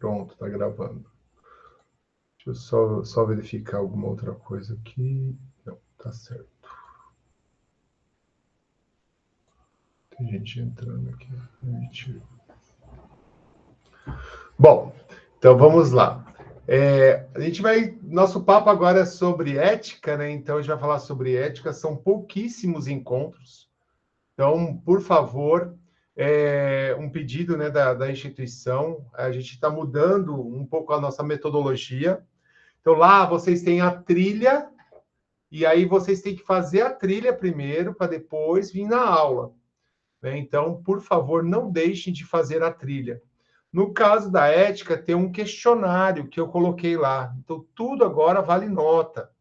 Pronto, tá gravando. Deixa eu só verificar alguma outra coisa aqui. Não, tá certo. Tem gente entrando aqui. Permitir. Bom, então vamos lá. Nosso papo agora é sobre ética, né? Então a gente vai falar sobre ética. São pouquíssimos encontros. Então, por favor, um pedido, né, da instituição. A gente está mudando um pouco a nossa metodologia. Então, lá vocês têm a trilha, e aí vocês têm que fazer a trilha primeiro, para depois vir na aula, né? Então, por favor, não deixem de fazer a trilha. No caso da ética, tem um questionário que eu coloquei lá. Então, tudo agora vale nota.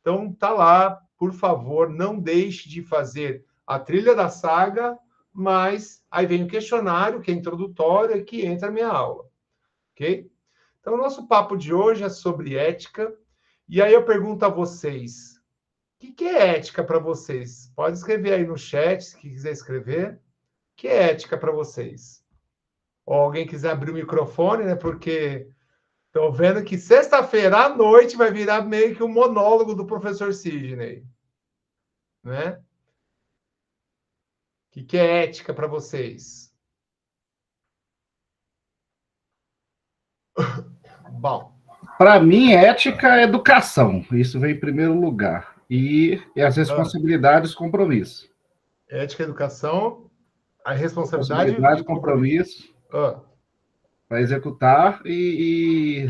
Então, tá lá, por favor, não deixe de fazer a trilha da saga, mas aí vem o questionário, que é introdutório, e que entra a minha aula, ok? Então, o nosso papo de hoje é sobre ética. E aí eu pergunto a vocês, o que é ética para vocês? Pode escrever aí no chat, se quiser escrever. O que é ética para vocês? Ou alguém quiser abrir o microfone, né? Porque estou vendo que sexta-feira à noite vai virar meio que um monólogo do professor Sidney, né? O que é ética para vocês? Bom. Para mim, ética é educação. Isso vem em primeiro lugar. E as responsabilidades, compromisso. Ética, educação, a responsabilidade e compromisso. Para executar e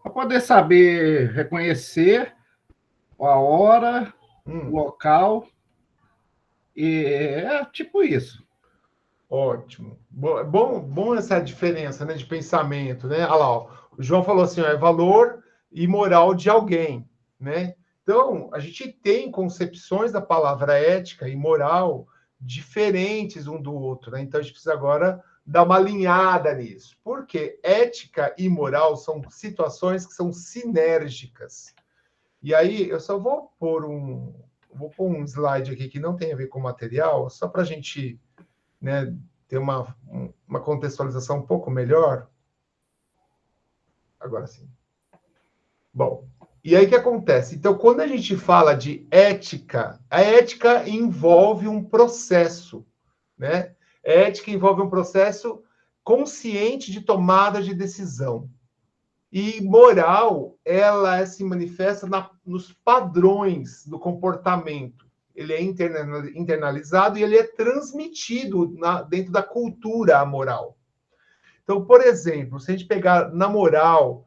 para poder saber reconhecer a hora, o local. E é tipo isso. Ótimo. Bom essa diferença, né, de pensamento, né? Olha lá, ó, o João falou assim, ó, é valor e moral de alguém, né? Então, a gente tem concepções da palavra ética e moral diferentes um do outro, né? Então, a gente precisa agora dar uma alinhada nisso. Porque ética e moral são situações que são sinérgicas. E aí, eu só vou pôr um slide aqui que não tem a ver com o material, só para a gente, né, ter uma contextualização um pouco melhor. Agora sim. Bom, e aí o que acontece? Então, quando a gente fala de ética, a ética envolve um processo, né? A ética envolve um processo consciente de tomada de decisão. E moral, ela se manifesta nos padrões do comportamento. Ele é internalizado e ele é transmitido dentro da cultura moral. Então, por exemplo, se a gente pegar na moral,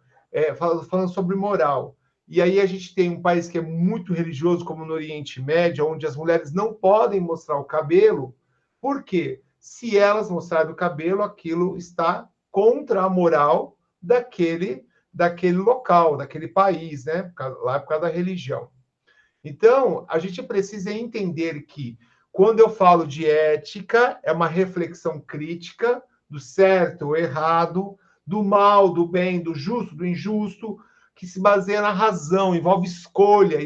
falando sobre moral, e aí a gente tem um país que é muito religioso, como no Oriente Médio, onde as mulheres não podem mostrar o cabelo, por quê? Se elas mostrarem o cabelo, aquilo está contra a moral daquele local, daquele país, né? Lá por causa da religião. Então, a gente precisa entender que, quando eu falo de ética, é uma reflexão crítica do certo ou errado, do mal, do bem, do justo, do injusto, que se baseia na razão, envolve escolha,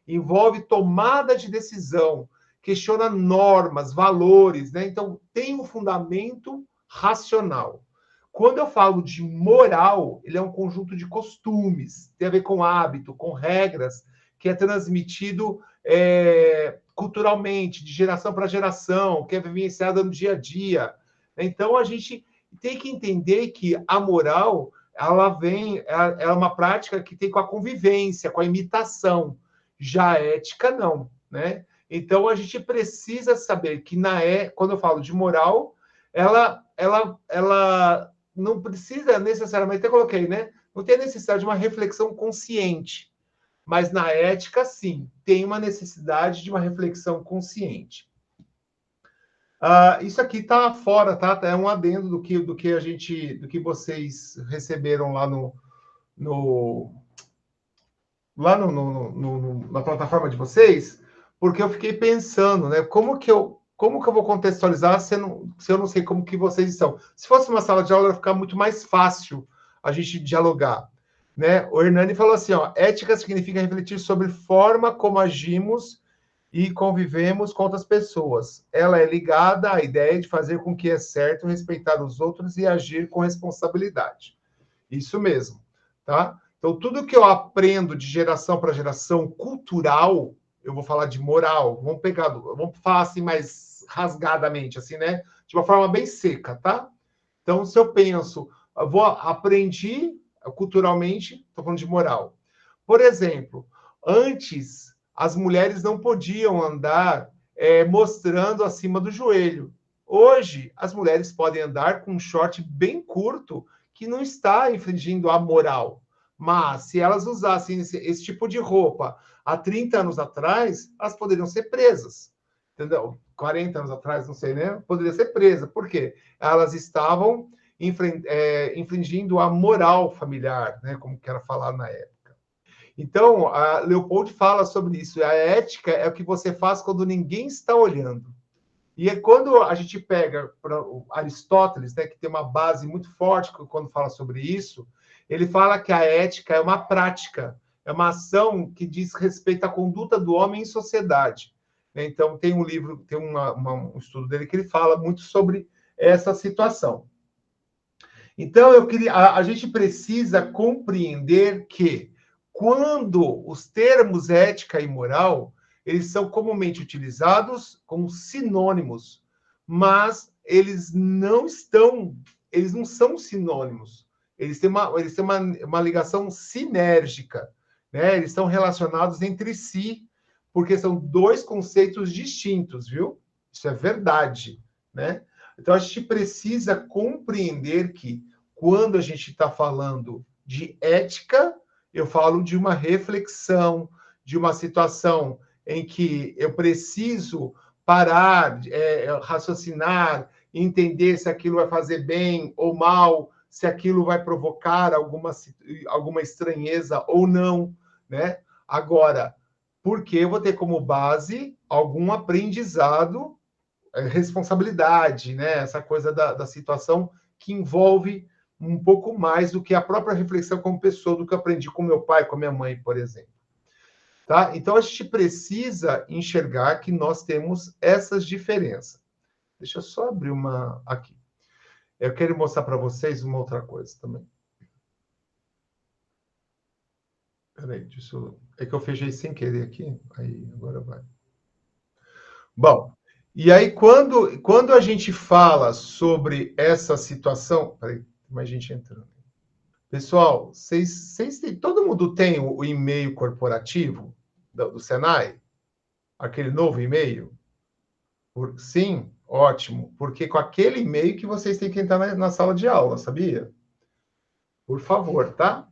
envolve tomada de decisão, questiona normas, valores, né? Então, tem um fundamento racional. Quando eu falo de moral, ele é um conjunto de costumes, tem a ver com hábito, com regras, que é transmitido culturalmente, de geração para geração, que é vivenciada no dia a dia. Então, a gente tem que entender que a moral, ela é uma prática que tem com a convivência, com a imitação. Já a ética, não, né? Então, a gente precisa saber que, quando eu falo de moral, ela não precisa necessariamente, eu coloquei, né? Não tem necessidade de uma reflexão consciente. Mas na ética, sim, tem uma necessidade de uma reflexão consciente. Isso aqui está fora, tá? É um adendo do que vocês receberam lá na plataforma de vocês, porque eu fiquei pensando, né? Como que eu vou contextualizar se eu não sei como que vocês estão? Se fosse uma sala de aula, ia ficar muito mais fácil a gente dialogar, né? O Hernani falou assim, ó, ética significa refletir sobre forma como agimos e convivemos com outras pessoas. Ela é ligada à ideia de fazer com que é certo respeitar os outros e agir com responsabilidade. Isso mesmo, tá? Então, tudo que eu aprendo de geração para geração cultural, eu vou falar de moral. Vamos falar assim mais rasgadamente, assim, né? De uma forma bem seca, tá? Então, se eu penso, aprendi culturalmente, estou falando de moral. Por exemplo, antes as mulheres não podiam andar mostrando acima do joelho. Hoje, as mulheres podem andar com um short bem curto que não está infringindo a moral. Mas se elas usassem esse tipo de roupa há 30 anos atrás, elas poderiam ser presas. Entendeu? 40 anos atrás, não sei, né? Poderia ser presa. Por quê? Elas estavam infringindo a moral familiar, né? Como que era falado na época. Então, a Leopold fala sobre isso. A ética é o que você faz quando ninguém está olhando. E é quando a gente pega para Aristóteles, né, que tem uma base muito forte quando fala sobre isso, ele fala que a ética é uma prática, é uma ação que diz respeito à conduta do homem em sociedade. Então, tem um livro, tem um estudo dele que ele fala muito sobre essa situação. Então, a gente precisa compreender que quando os termos ética e moral, eles são comumente utilizados como sinônimos, mas eles não são sinônimos. Eles têm uma ligação sinérgica, né? Eles estão relacionados entre si, porque são dois conceitos distintos, viu? Isso é verdade, né? Então, a gente precisa compreender que, quando a gente está falando de ética, eu falo de uma reflexão, de uma situação em que eu preciso parar, raciocinar, entender se aquilo vai fazer bem ou mal, se aquilo vai provocar alguma estranheza ou não, né? Agora, porque eu vou ter como base algum aprendizado, responsabilidade, né? Essa coisa da situação que envolve um pouco mais do que a própria reflexão como pessoa, do que eu aprendi com meu pai, com a minha mãe, por exemplo. Tá? Então, a gente precisa enxergar que nós temos essas diferenças. Deixa eu só abrir uma aqui. Eu quero mostrar para vocês uma outra coisa também. Peraí, é que eu fechei sem querer aqui. Aí, agora vai. Bom, e aí, quando a gente fala sobre essa situação. Peraí, tem mais gente entrando. Pessoal, todo mundo tem o e-mail corporativo do Senai? Aquele novo e-mail? Sim? Ótimo. Porque com aquele e-mail que vocês têm que entrar na sala de aula, sabia? Por favor, tá?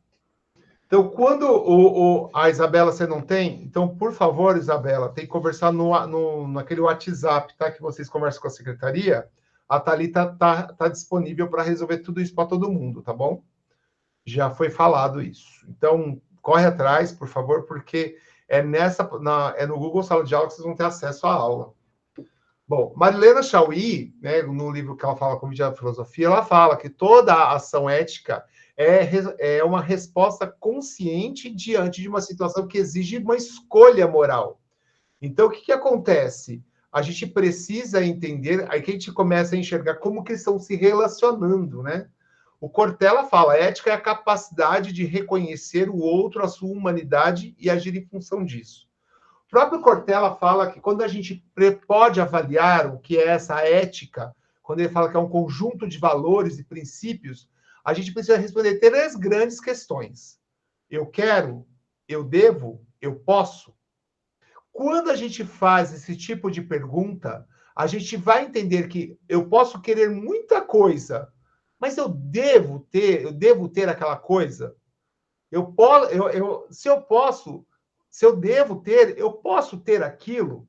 Então, quando a Isabela você não tem, então, por favor, Isabela, tem que conversar naquele WhatsApp, tá? Que vocês conversam com a secretaria. A Thalita tá disponível para resolver tudo isso para todo mundo, tá bom? Já foi falado isso. Então, corre atrás, por favor, porque é no Google Sala de Aula que vocês vão ter acesso à aula. Bom, Marilena Chauí, né, no livro que ela fala como de filosofia, ela fala que toda a ação ética é uma resposta consciente diante de uma situação que exige uma escolha moral. Então, o que acontece? A gente precisa entender, aí que a gente começa a enxergar como que eles estão se relacionando, né? O Cortella fala, ética é a capacidade de reconhecer o outro, a sua humanidade e agir em função disso. O próprio Cortella fala que quando a gente pode avaliar o que é essa ética, quando ele fala que é um conjunto de valores e princípios, a gente precisa responder três grandes questões. Eu quero, eu devo, eu posso. Quando a gente faz esse tipo de pergunta, a gente vai entender que eu posso querer muita coisa, mas eu devo ter aquela coisa. Se eu devo ter, eu posso ter aquilo.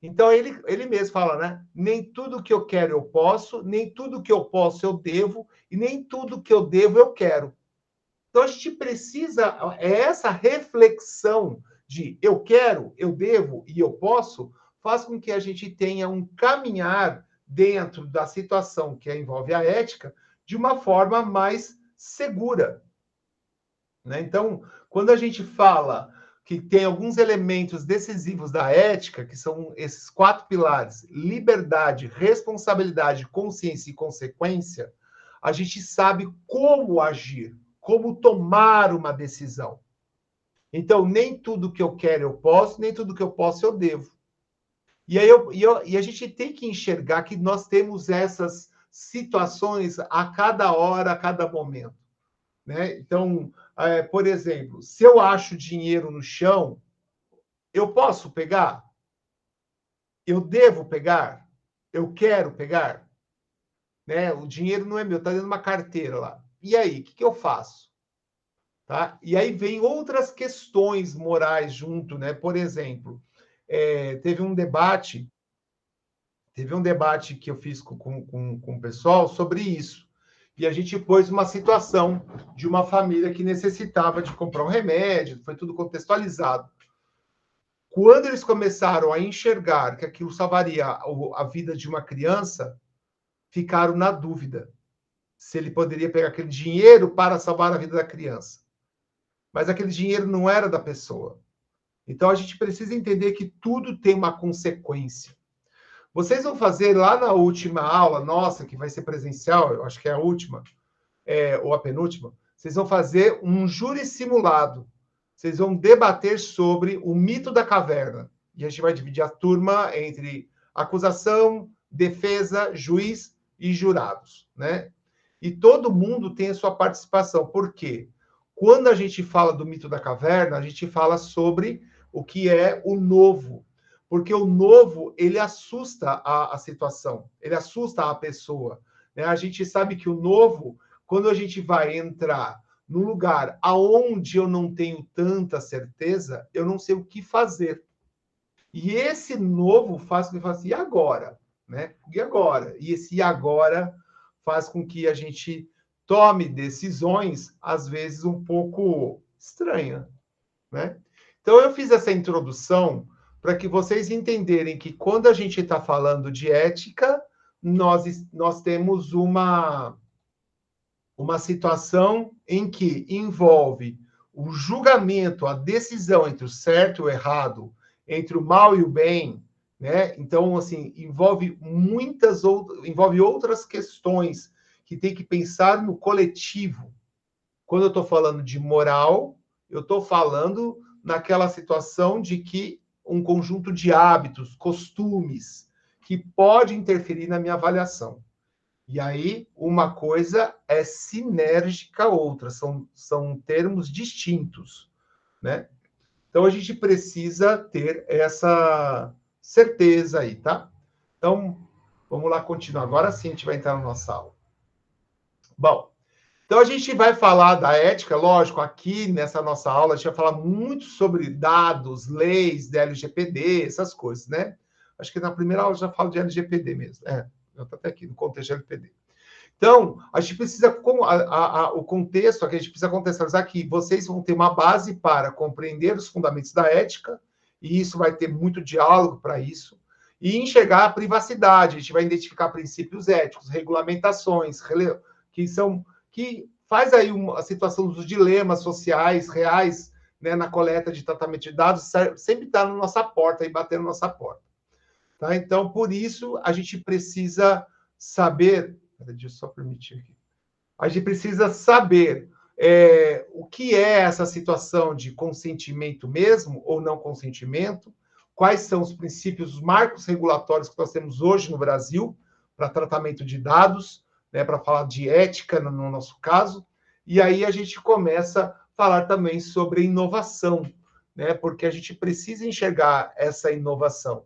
Então, ele mesmo fala, né? Nem tudo que eu quero eu posso, nem tudo que eu posso eu devo, e nem tudo que eu devo eu quero. Então, a gente precisa, essa reflexão de eu quero, eu devo e eu posso, faz com que a gente tenha um caminhar dentro da situação que envolve a ética de uma forma mais segura. Né? Então, quando a gente fala que tem alguns elementos decisivos da ética, que são esses 4 pilares: liberdade, responsabilidade, consciência e consequência, a gente sabe como agir, como tomar uma decisão. Então, nem tudo que eu quero eu posso, nem tudo que eu posso eu devo. E aí a gente tem que enxergar que nós temos essas situações a cada hora, a cada momento. Né? Então, por exemplo, se eu acho dinheiro no chão, eu posso pegar? Eu devo pegar? Eu quero pegar? Né? O dinheiro não é meu, está dentro de uma carteira lá. E aí, o que eu faço? Tá? E aí vem outras questões morais junto, né? Por exemplo, teve um debate que eu fiz com o pessoal sobre isso. E a gente pôs uma situação de uma família que necessitava de comprar um remédio, foi tudo contextualizado. Quando eles começaram a enxergar que aquilo salvaria a vida de uma criança, ficaram na dúvida se ele poderia pegar aquele dinheiro para salvar a vida da criança. Mas aquele dinheiro não era da pessoa. Então a gente precisa entender que tudo tem uma consequência. Vocês vão fazer lá na última aula nossa, que vai ser presencial, eu acho que é a última, ou a penúltima, vocês vão fazer um júri simulado. Vocês vão debater sobre o mito da caverna. E a gente vai dividir a turma entre acusação, defesa, juiz e jurados, né? E todo mundo tem a sua participação. Por quê? Quando a gente fala do mito da caverna, a gente fala sobre o que é o novo. Porque o novo, ele assusta a situação, ele assusta a pessoa. Né? A gente sabe que o novo, quando a gente vai entrar num lugar aonde eu não tenho tanta certeza, eu não sei o que fazer. E esse novo faz com que eu fale assim, e agora? Né? E agora? E esse e agora faz com que a gente tome decisões, às vezes, um pouco estranhas. Né? Então, eu fiz essa introdução para que vocês entenderem que quando a gente está falando de ética, nós temos uma situação em que envolve o julgamento, a decisão entre o certo e o errado, entre o mal e o bem, né? Então, assim, envolve outras questões que tem que pensar no coletivo. Quando eu estou falando de moral, eu estou falando naquela situação de que um conjunto de hábitos, costumes, que pode interferir na minha avaliação. E aí, uma coisa é sinérgica a outra, são termos distintos, né? Então, a gente precisa ter essa certeza aí, tá? Então, vamos lá continuar. Agora sim, a gente vai entrar na nossa aula. Bom, então a gente vai falar da ética, lógico, aqui nessa nossa aula, a gente vai falar muito sobre dados, leis da LGPD, essas coisas, né? Acho que na primeira aula já falo de LGPD mesmo. Eu estou até aqui no contexto de LGPD. Então, a gente precisa, o contexto aqui, a gente precisa contextualizar que vocês vão ter uma base para compreender os fundamentos da ética, e isso vai ter muito diálogo para isso, e enxergar a privacidade, a gente vai identificar princípios éticos, regulamentações, que faz aí a situação dos dilemas sociais reais, né, na coleta de tratamento de dados, sempre está na nossa porta e batendo na nossa porta. Tá? Então, por isso, a gente precisa saber... Deixa eu só permitir aqui. A gente precisa saber o que é essa situação de consentimento mesmo ou não consentimento, quais são os princípios, os marcos regulatórios que nós temos hoje no Brasil para tratamento de dados, né, para falar de ética no nosso caso, e aí a gente começa a falar também sobre inovação, né, porque a gente precisa enxergar essa inovação.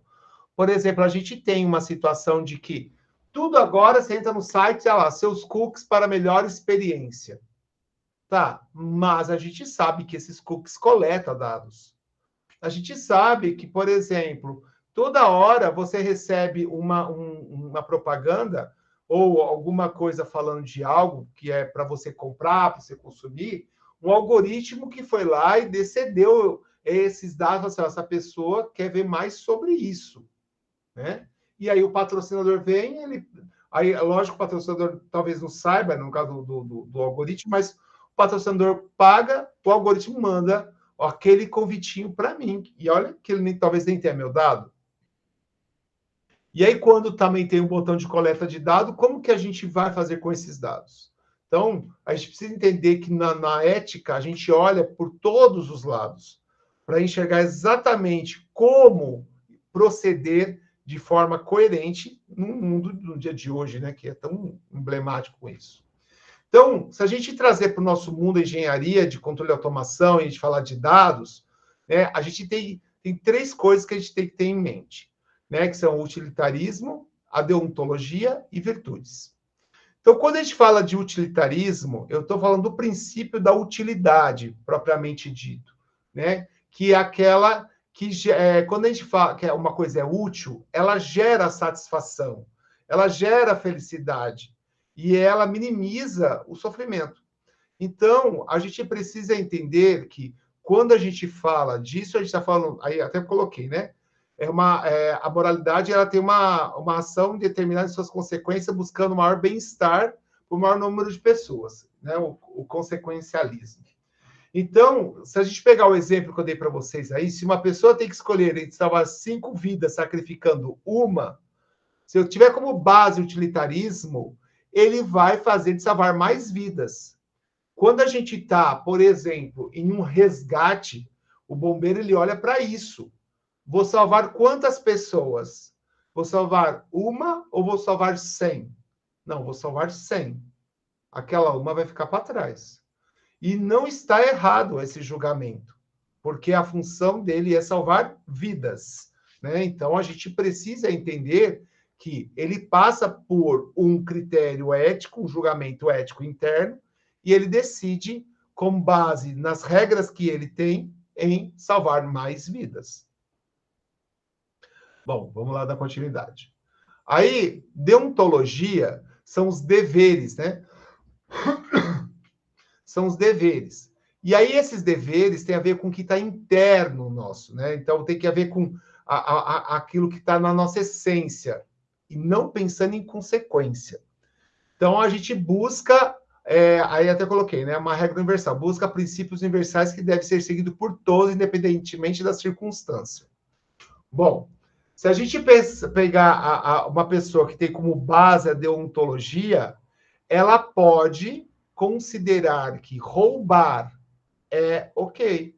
Por exemplo, a gente tem uma situação de que tudo agora, você entra no site, olha lá, seus cookies para melhor experiência. Tá, mas a gente sabe que esses cookies coletam dados. A gente sabe que, por exemplo, toda hora você recebe uma propaganda ou alguma coisa falando de algo que é para você comprar, para você consumir, um algoritmo que foi lá e decedeu esses dados, assim, essa pessoa quer ver mais sobre isso, né? E aí o patrocinador vem, aí, lógico, o patrocinador talvez não saiba, no caso do algoritmo, mas o patrocinador paga, o algoritmo manda aquele convitinho para mim. E olha que ele talvez nem tenha meu dado. E aí, quando também tem um botão de coleta de dados, como que a gente vai fazer com esses dados? Então, a gente precisa entender que na ética a gente olha por todos os lados para enxergar exatamente como proceder de forma coerente no mundo do dia de hoje, né, que é tão emblemático com isso. Então, se a gente trazer para o nosso mundo a engenharia de controle e automação e a gente falar de dados, né, a gente tem 3 coisas que a gente tem que ter em mente, né, que são o utilitarismo, a deontologia e virtudes. Então, quando a gente fala de utilitarismo, eu estou falando do princípio da utilidade, propriamente dito, né? Que é aquela que, quando a gente fala que uma coisa é útil, ela gera satisfação, ela gera felicidade e ela minimiza o sofrimento. Então, a gente precisa entender que quando a gente fala disso, a gente está falando, aí até coloquei, né? A moralidade ela tem uma ação determinada em suas consequências, buscando o maior bem-estar para o maior número de pessoas, né? O consequencialismo. Então, se a gente pegar o exemplo que eu dei para vocês aí, se uma pessoa tem que escolher entre salvar 5 vidas sacrificando uma, se eu tiver como base o utilitarismo, ele vai fazer de salvar mais vidas. Quando a gente está, por exemplo, em um resgate, o bombeiro ele olha para isso. Vou salvar quantas pessoas? Vou salvar uma ou vou salvar 100? Não, vou salvar 100. Aquela uma vai ficar para trás. E não está errado esse julgamento, porque a função dele é salvar vidas, né? Então a gente precisa entender que ele passa por um critério ético, um julgamento ético interno, e ele decide, com base nas regras que ele tem, em salvar mais vidas. Bom, vamos lá dar continuidade. Aí, deontologia são os deveres, né? São os deveres. E aí, esses deveres têm a ver com o que está interno nosso, né? Então, tem que a ver com aquilo que está na nossa essência, e não pensando em consequência. Então, a gente busca, aí até coloquei, né? Uma regra universal, busca princípios universais que devem ser seguidos por todos, independentemente da circunstância. Bom, se a gente pegar uma pessoa que tem como base a deontologia, ela pode considerar que roubar é ok,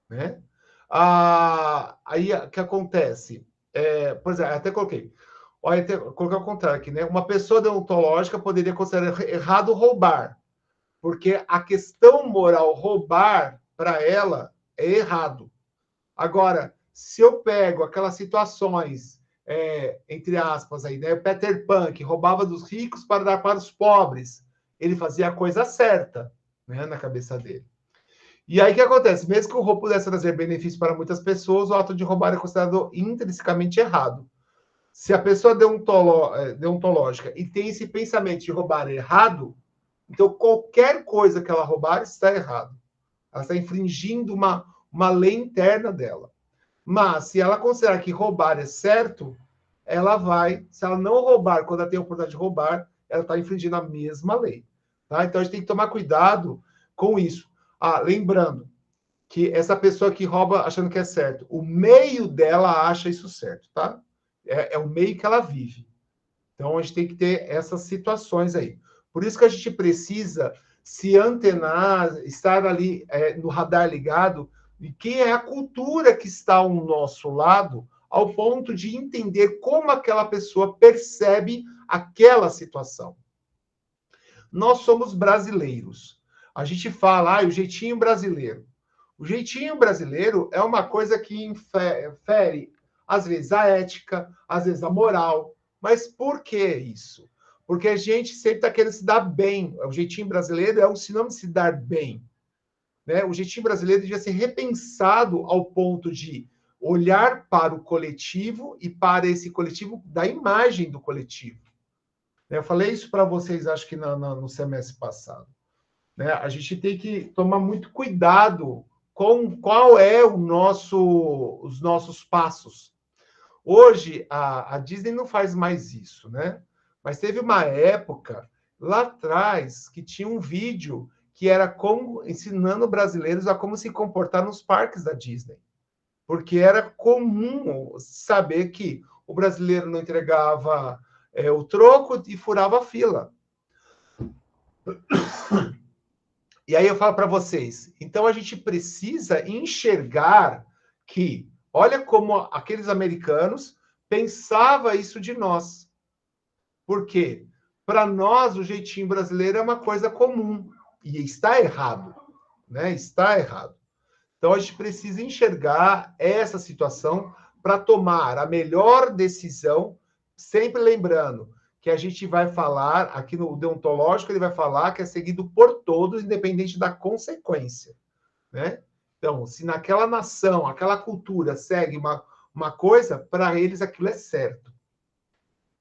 né? Aí o que acontece? Por exemplo, até coloquei. Olha, coloquei ao contrário aqui, né? Uma pessoa deontológica poderia considerar errado roubar, porque a questão moral roubar, para ela, é errado. Agora, se eu pego aquelas situações, entre aspas, aí, né? O Peter Pan, que roubava dos ricos para dar para os pobres, ele fazia a coisa certa, né? Na cabeça dele. E aí o que acontece? Mesmo que o roubo pudesse trazer benefício para muitas pessoas, o ato de roubar é considerado intrinsecamente errado. Se a pessoa deontológica e tem esse pensamento de roubar errado, então qualquer coisa que ela roubar está errado. Ela está infringindo uma lei interna dela. Mas, se ela considerar que roubar é certo, ela vai, se ela não roubar quando ela tem a oportunidade de roubar, ela está infringindo a mesma lei. Tá? Então, a gente tem que tomar cuidado com isso. Lembrando que essa pessoa que rouba achando que é certo, o meio dela acha isso certo, tá? É o meio que ela vive. Então, a gente tem que ter essas situações aí. Por isso que a gente precisa se antenar, estar ali no radar ligado, e quem é a cultura que está ao nosso lado, ao ponto de entender como aquela pessoa percebe aquela situação. Nós somos brasileiros. A gente fala, o jeitinho brasileiro. O jeitinho brasileiro é uma coisa que infere, às vezes, a ética, às vezes, a moral. Mas por que isso? Porque a gente sempre está querendo se dar bem. O jeitinho brasileiro é um sinônimo de se dar bem. Né? O jeitinho brasileiro devia ser repensado ao ponto de olhar para o coletivo e para esse coletivo da imagem do coletivo. Eu falei isso para vocês, acho que no semestre passado. Né? A gente tem que tomar muito cuidado com qual é os nossos passos. Hoje, a Disney não faz mais isso, né? Mas teve uma época, lá atrás, que tinha um vídeo que era ensinando brasileiros a como se comportar nos parques da Disney. Porque era comum saber que o brasileiro não entregava o troco e furava a fila. E aí eu falo para vocês, então a gente precisa enxergar que, olha como aqueles americanos pensavam isso de nós. Por quê? Para nós, o jeitinho brasileiro é uma coisa comum. E está errado, né? Está errado. Então, a gente precisa enxergar essa situação para tomar a melhor decisão, sempre lembrando que a gente vai falar, aqui no deontológico, ele vai falar que é seguido por todos, independente da consequência, né? Então, se naquela nação, aquela cultura segue uma coisa, para eles aquilo é certo.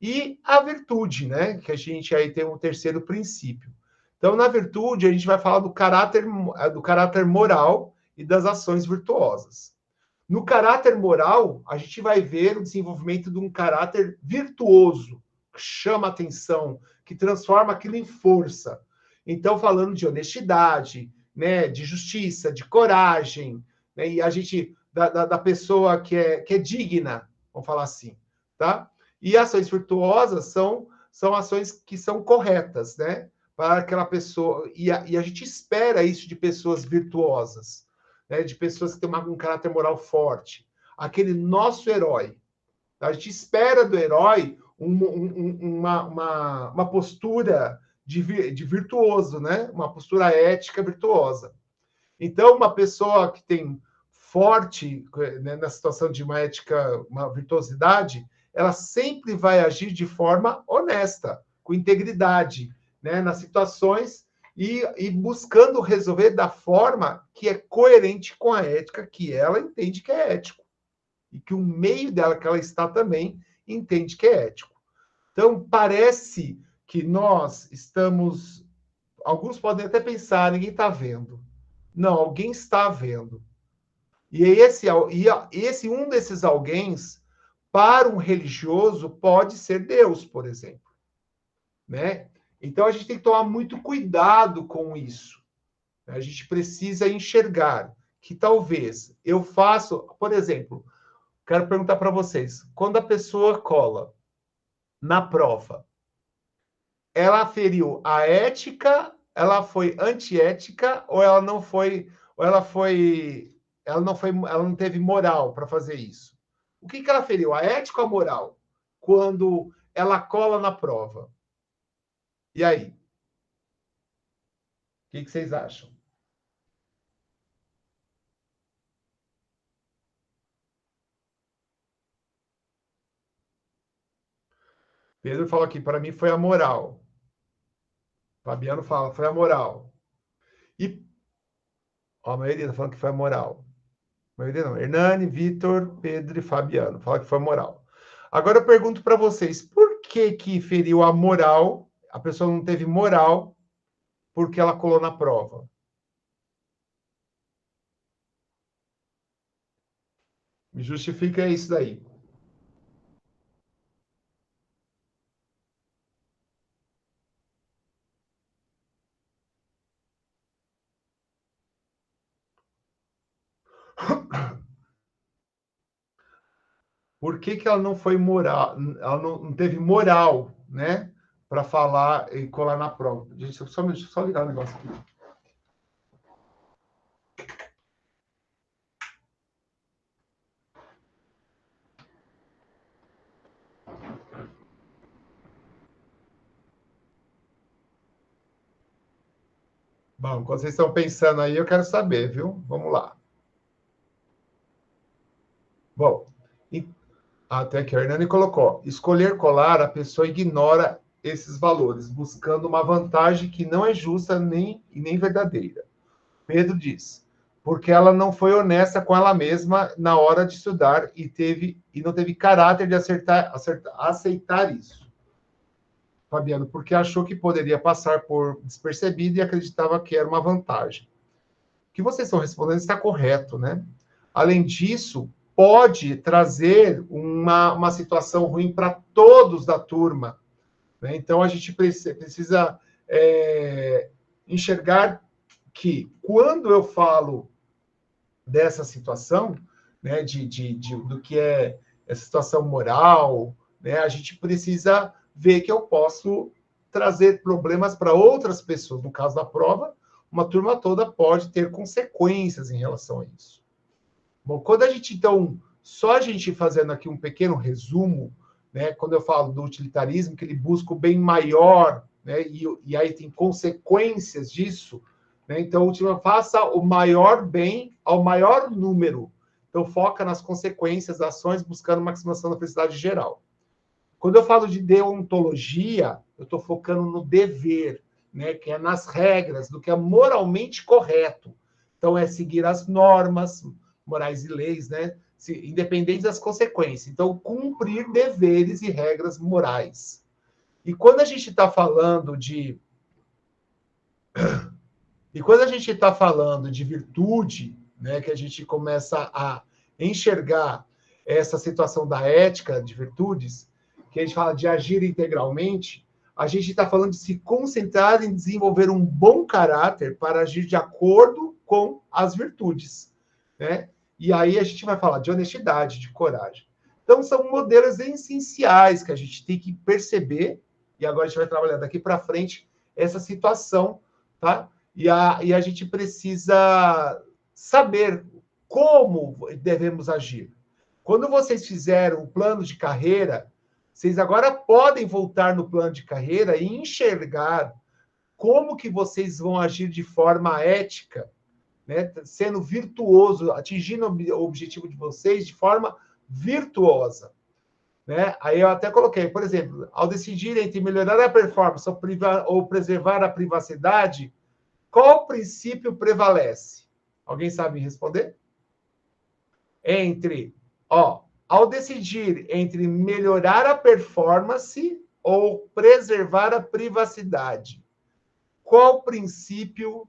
E a virtude, né? Que a gente aí tem um terceiro princípio. Então, na virtude, a gente vai falar do caráter moral e das ações virtuosas. No caráter moral, a gente vai ver o desenvolvimento de um caráter virtuoso, que chama atenção, que transforma aquilo em força. Então, falando de honestidade, né, de justiça, de coragem, né, e a gente, da pessoa que é digna, vamos falar assim, tá? E ações virtuosas são ações que são corretas, né? Para aquela pessoa. E a gente espera isso de pessoas virtuosas, né? De pessoas que têm um caráter moral forte. Aquele nosso herói. A gente espera do herói uma postura de virtuoso, né? Uma postura ética virtuosa. Então, uma pessoa que tem forte, né, na situação de uma ética, uma virtuosidade, ela sempre vai agir de forma honesta, com integridade, né, nas situações e buscando resolver da forma que é coerente com a ética que ela entende que é ético. E que o meio dela, que ela está também, entende que é ético. Então, parece que nós estamos... Alguns podem até pensar, ninguém está vendo. Não, alguém está vendo. E esse um desses alguém, para um religioso, pode ser Deus, por exemplo, né? Então a gente tem que tomar muito cuidado com isso. A gente precisa enxergar que talvez eu faço, por exemplo, quero perguntar para vocês, quando a pessoa cola na prova, ela feriu a ética, ela foi antiética ou ela não foi, ou ela não teve moral para fazer isso? O que ela feriu? A ética ou a moral? Quando ela cola na prova. E aí? O que vocês acham? Pedro falou aqui, para mim foi a moral. Fabiano fala, foi a moral. E ó, a maioria está falando que foi a moral. A maioria não. Hernani, Vitor, Pedro e Fabiano. Fala que foi a moral. Agora eu pergunto para vocês, por que feriu a moral? A pessoa não teve moral porque ela colou na prova. Me justifica isso daí. Por que ela não foi moral? Ela não teve moral, né? Para falar e colar na prova. Gente, só ligar o negócio aqui. Bom, quando vocês estão pensando aí, eu quero saber, viu? Vamos lá. Bom, até que a Hernani colocou: escolher colar, a pessoa ignora esses valores, buscando uma vantagem que não é justa nem verdadeira. Pedro diz: porque ela não foi honesta com ela mesma na hora de estudar e não teve caráter de aceitar isso. Fabiano, porque achou que poderia passar por despercebido e acreditava que era uma vantagem. O que vocês estão respondendo está correto, né? Além disso, pode trazer uma situação ruim para todos da turma, né? Então, a gente precisa enxergar que, quando eu falo dessa situação, né, do que é essa situação moral, né, a gente precisa ver que eu posso trazer problemas para outras pessoas. No caso da prova, uma turma toda pode ter consequências em relação a isso. Bom, quando a gente, então, só a gente fazendo aqui um pequeno resumo, né, quando eu falo do utilitarismo, que ele busca o bem maior, né, e aí tem consequências disso, né, então, faça o maior bem ao maior número. Então, foca nas consequências das ações, buscando maximização da felicidade geral. Quando eu falo de deontologia, eu estou focando no dever, né, que é nas regras, do que é moralmente correto. Então, é seguir as normas morais e leis, né, independente das consequências. Então, cumprir deveres e regras morais. E quando a gente está falando de virtude, né, que a gente começa a enxergar essa situação da ética de virtudes, que a gente fala de agir integralmente, a gente está falando de se concentrar em desenvolver um bom caráter para agir de acordo com as virtudes, né? E aí a gente vai falar de honestidade, de coragem. Então, são modelos essenciais que a gente tem que perceber, e agora a gente vai trabalhar daqui para frente essa situação, tá? E a gente precisa saber como devemos agir. Quando vocês fizeram o plano de carreira, vocês agora podem voltar no plano de carreira e enxergar como que vocês vão agir de forma ética, né? Sendo virtuoso, atingindo o objetivo de vocês de forma virtuosa. Né? Aí eu até coloquei, por exemplo, ao decidir entre melhorar a performance ou preservar a privacidade, qual princípio prevalece? Alguém sabe responder? Ao decidir entre melhorar a performance ou preservar a privacidade, qual princípio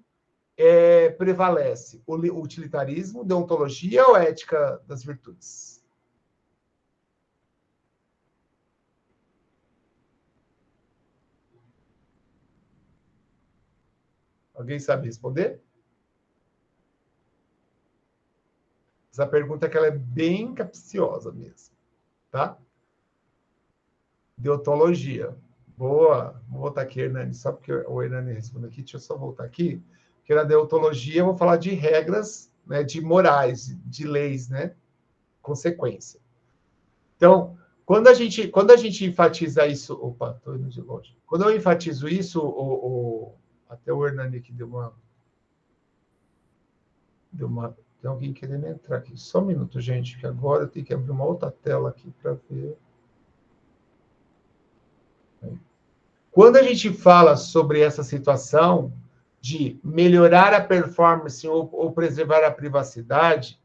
prevalece? O utilitarismo, deontologia ou ética das virtudes? Alguém sabe responder? Essa pergunta que ela é bem capciosa mesmo, tá? Deontologia. Boa. Vou voltar aqui, Hernani, só porque o Hernani responde aqui. Deixa eu só voltar aqui. Porque na deontologia eu vou falar de regras, né, de morais, de leis, né? Consequência. Então, quando a gente enfatiza isso... Opa, estou indo de longe. Quando eu enfatizo isso, até o Hernani aqui deu uma... Tem alguém querendo entrar aqui. Só um minuto, gente, que agora eu tenho que abrir uma outra tela aqui para ver. Quando a gente fala sobre essa situação de melhorar a performance ou preservar a privacidade,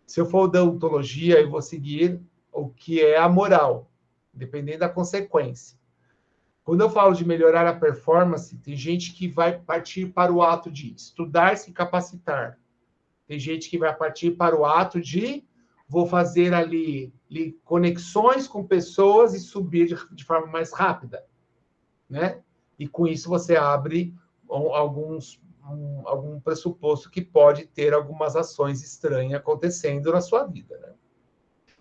se eu for deontologia, eu vou seguir o que é a moral, dependendo da consequência. Quando eu falo de melhorar a performance, tem gente que vai partir para o ato de estudar, se capacitar. Tem gente que vai partir para o ato de vou fazer ali conexões com pessoas e subir de forma mais rápida, né? E com isso você abre algum pressuposto que pode ter algumas ações estranhas acontecendo na sua vida, né?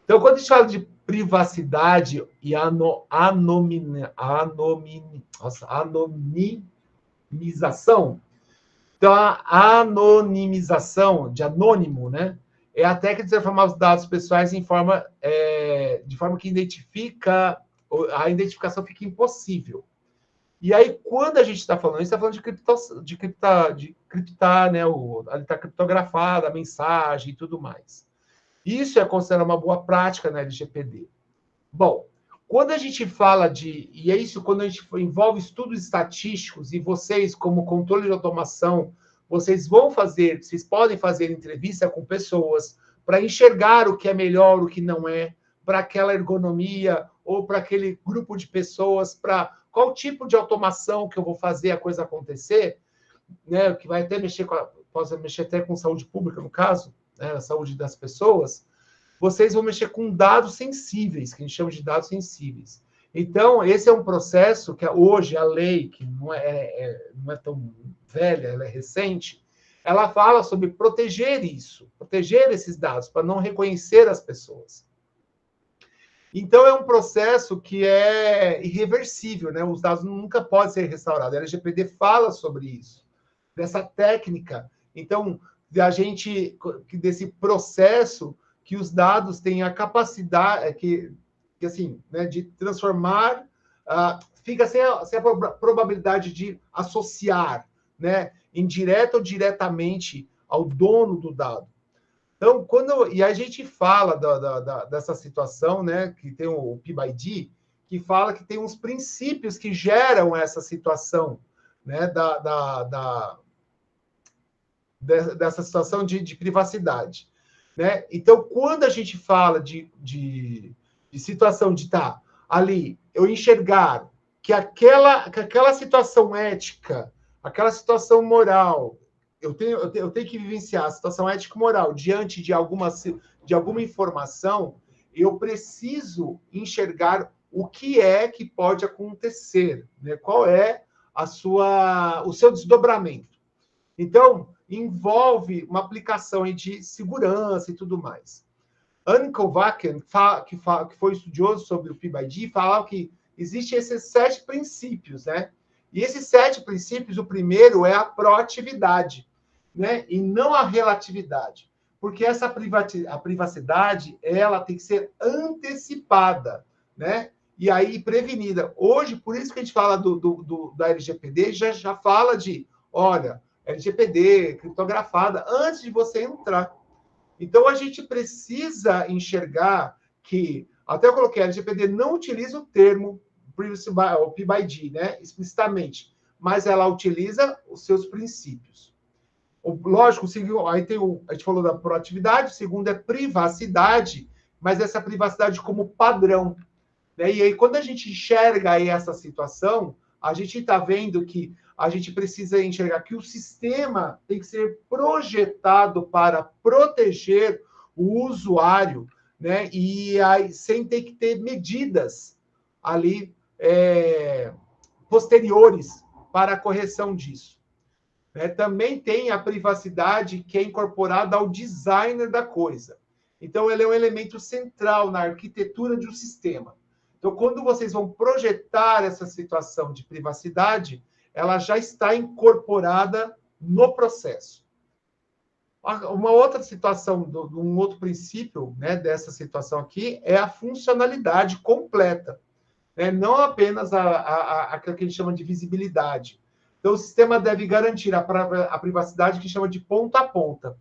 Então, quando a gente fala de privacidade e anonimização, então, a anonimização, de anônimo, né? É a técnica de transformar os dados pessoais de forma que a identificação fica impossível. E aí, quando a gente está falando isso, está falando de criptar, né? Ali está criptografada a mensagem e tudo mais. Isso é considerado uma boa prática na LGPD. Bom, quando a gente fala e é isso quando a gente envolve estudos estatísticos, e vocês, como controle de automação, vocês podem fazer entrevista com pessoas para enxergar o que é melhor, o que não é, para aquela ergonomia, ou para aquele grupo de pessoas, para qual tipo de automação que eu vou fazer a coisa acontecer, né, que vai até possa mexer até com saúde pública, no caso, né, a saúde das pessoas. Vocês vão mexer com dados sensíveis, que a gente chama de dados sensíveis. Então, esse é um processo que hoje a lei, que não é tão velha, ela é recente, ela fala sobre proteger isso, proteger esses dados, para não reconhecer as pessoas. Então, é um processo que é irreversível, né? Os dados nunca podem ser restaurados. A LGPD fala sobre isso, dessa técnica. Então, desse processo que os dados têm a capacidade, que assim, né, de transformar, fica sem a probabilidade de associar, né, indireta ou diretamente ao dono do dado. Então, e a gente fala dessa situação, né, que tem o PIB-ID, que fala que tem uns princípios que geram essa situação, né, dessa situação de privacidade. Né? Então, quando a gente fala de situação de estar ali, eu enxergar que aquela situação ética, aquela situação moral, eu tenho que vivenciar a situação ético-moral diante de alguma informação, eu preciso enxergar o que é que pode acontecer, né? Qual é o seu desdobramento. Então, envolve uma aplicação de segurança e tudo mais. Anne Kovaken, que foi estudioso sobre o PIB-ID, fala que existem esses 7 princípios, né? E esses 7 princípios, o primeiro é a proatividade, né? E não a relatividade. Porque a privacidade, ela tem que ser antecipada, né? E aí prevenida. Hoje, por isso que a gente fala da LGPD, já fala de, olha, LGPD, criptografada, antes de você entrar. Então, a gente precisa enxergar que, até eu coloquei, a LGPD não utiliza o termo o PIB-ID, né, explicitamente, mas ela utiliza os seus princípios. Lógico, aí a gente falou da proatividade, o segundo é privacidade, mas essa privacidade como padrão. Né? E aí, quando a gente enxerga aí essa situação, a gente está vendo que a gente precisa enxergar que o sistema tem que ser projetado para proteger o usuário, né? E aí, sem ter que ter medidas ali posteriores para a correção disso. Né? Também tem a privacidade que é incorporada ao designer da coisa. Então, ele é um elemento central na arquitetura de um sistema. Então, quando vocês vão projetar essa situação de privacidade, ela já está incorporada no processo. Uma outra situação, um outro princípio, né, dessa situação aqui é a funcionalidade completa, né? Não apenas aquilo que a gente chama de visibilidade. Então, o sistema deve garantir a privacidade que chama de ponta a ponta.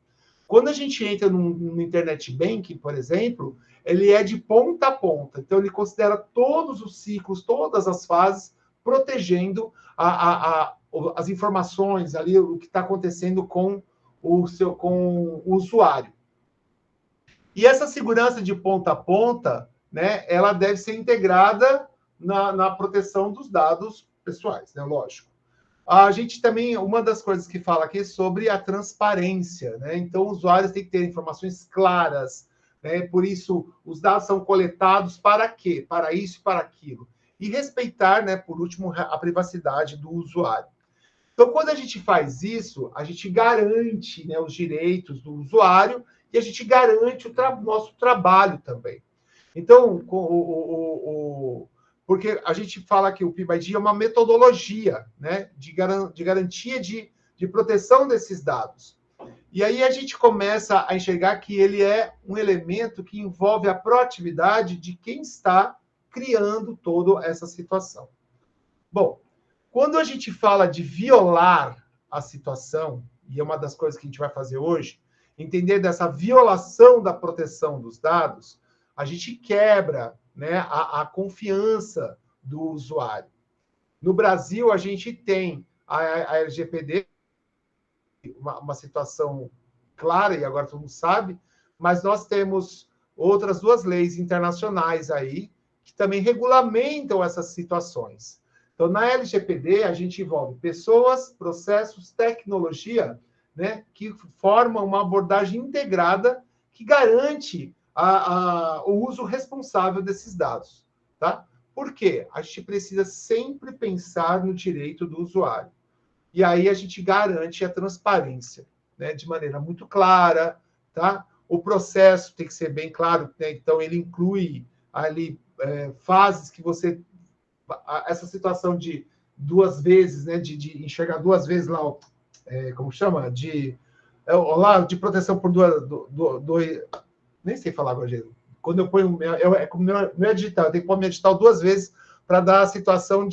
Quando a gente entra no Internet Banking, por exemplo, ele é de ponta a ponta. Então, ele considera todos os ciclos, todas as fases, protegendo as informações ali, o que está acontecendo com o usuário. E essa segurança de ponta a ponta, né, ela deve ser integrada na proteção dos dados pessoais, né, lógico. A gente também, uma das coisas que fala aqui é sobre a transparência, né? Então, os usuários têm que ter informações claras, né? Por isso, os dados são coletados para quê? Para isso e para aquilo. E respeitar, né, por último, a privacidade do usuário. Então, quando a gente faz isso, a gente garante, né, os direitos do usuário e a gente garante o nosso trabalho também. Então, porque a gente fala que o PIB-ID é uma metodologia, né, de garantia de proteção desses dados. E aí a gente começa a enxergar que ele é um elemento que envolve a proatividade de quem está criando toda essa situação. Bom, quando a gente fala de violar a situação, e é uma das coisas que a gente vai fazer hoje, entender dessa violação da proteção dos dados, a gente quebra, né, a confiança do usuário. No Brasil, a gente tem a LGPD, uma situação clara, e agora todo mundo sabe, mas nós temos outras 2 leis internacionais aí que também regulamentam essas situações. Então, na LGPD, a gente envolve pessoas, processos, tecnologia, né, que formam uma abordagem integrada que garante o uso responsável desses dados. Tá? Por quê? A gente precisa sempre pensar no direito do usuário. E aí a gente garante a transparência, né, de maneira muito clara. Tá? O processo tem que ser bem claro, né? Então ele inclui ali fases que você... Essa situação de duas vezes, né? De enxergar duas vezes lá, como chama? De proteção por nem sei falar agora, gente. Quando eu ponho... Não é digital, eu tenho que pôr minha digital duas vezes para dar a situação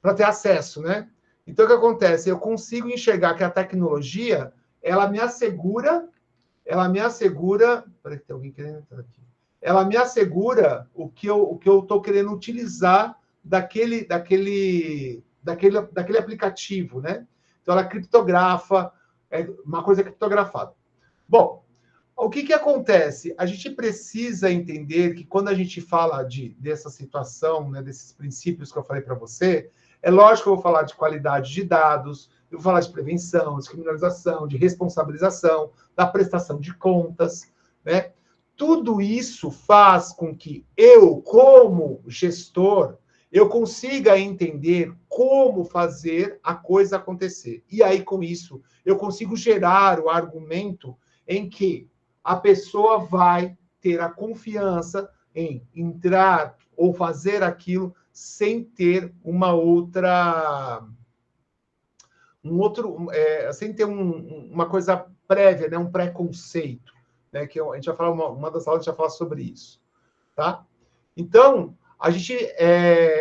para ter acesso, né? Então, o que acontece? Eu consigo enxergar que a tecnologia, ela me assegura... Peraí, tem alguém querendo entrar aqui. Ela me assegura o que eu estou querendo utilizar daquele aplicativo, né? Então, ela criptografa, é uma coisa criptografada. Bom, o que acontece? A gente precisa entender que quando a gente fala dessa situação, né, desses princípios que eu falei para você, é lógico que eu vou falar de qualidade de dados, eu vou falar de prevenção, de criminalização, de responsabilização, da prestação de contas, né? Tudo isso faz com que eu, como gestor, eu consiga entender como fazer a coisa acontecer. E aí, com isso, eu consigo gerar o argumento em que a pessoa vai ter a confiança em entrar ou fazer aquilo sem ter sem ter uma coisa prévia, né, um preconceito, né, que a gente vai falar, uma das aulas a gente vai falar sobre isso, tá? Então,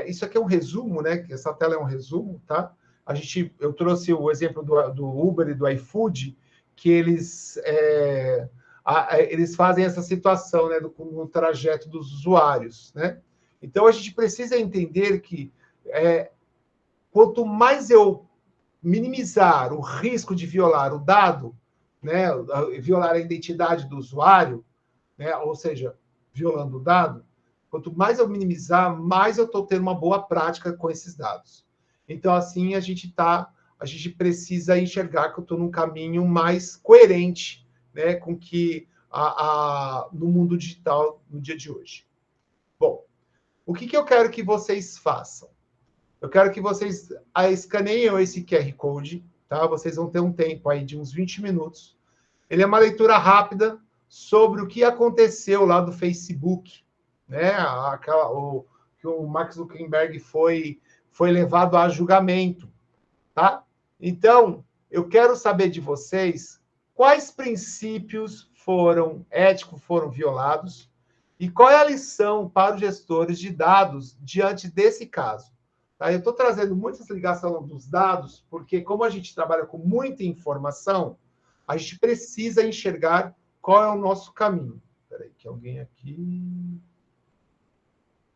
isso aqui é um resumo, né, essa tela é um resumo, tá? Eu trouxe o exemplo do Uber e do iFood, que eles fazem essa situação, né, no trajeto dos usuários, né? Então, a gente precisa entender que quanto mais eu minimizar o risco de violar o dado, né, violar a identidade do usuário, né, ou seja, violando o dado, quanto mais eu minimizar, mais eu estou tendo uma boa prática com esses dados. Então, assim, a gente precisa enxergar que eu estou num caminho mais coerente, né, com que no mundo digital no dia de hoje. Bom, o que eu quero que vocês façam? Eu quero que vocês escaneiem esse QR Code, tá? Vocês vão ter um tempo aí de uns 20 minutos. Ele é uma leitura rápida sobre o que aconteceu lá do Facebook, né? Que o Mark Zuckerberg foi levado a julgamento, tá? Então, eu quero saber de vocês quais princípios éticos foram violados e qual é a lição para os gestores de dados diante desse caso. Tá? Eu estou trazendo muitas ligações dos dados, porque como a gente trabalha com muita informação, a gente precisa enxergar qual é o nosso caminho. Espera aí, que alguém aqui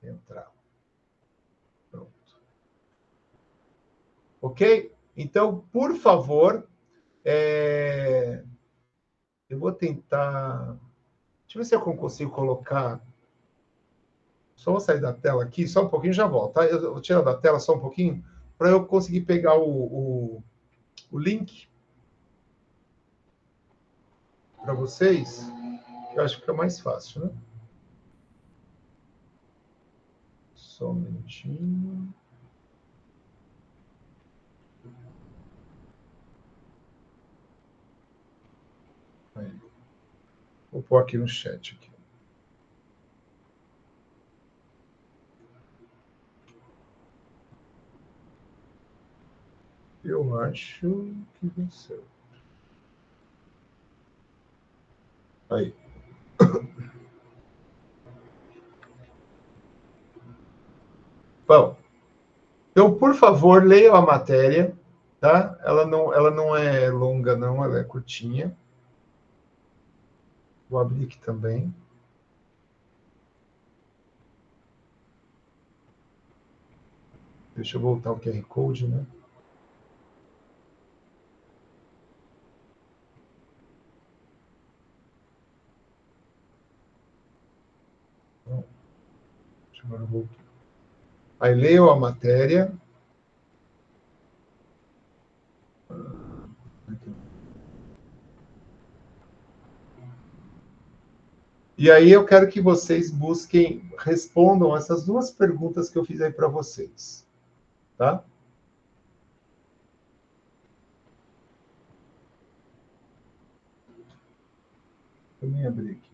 entrar. Pronto. Ok? Então, por favor, eu vou tentar... Deixa eu ver se eu consigo colocar... Só vou sair da tela aqui, só um pouquinho, já volto. Tá? Eu vou tirar da tela só um pouquinho, para eu conseguir pegar o link para vocês, que eu acho que fica mais fácil, né? Só um minutinho. Aí. Vou pôr aqui no chat. Aqui. Eu acho que venceu. Aí. Bom, então, por favor, leiam a matéria, tá? Ela não é longa, não, ela é curtinha. Vou abrir aqui também. Deixa eu voltar o QR Code, né? Agora voltou. Aí leiam a matéria. E aí eu quero que vocês respondam essas duas perguntas que eu fiz aí para vocês. Tá? Eu nem abri aqui.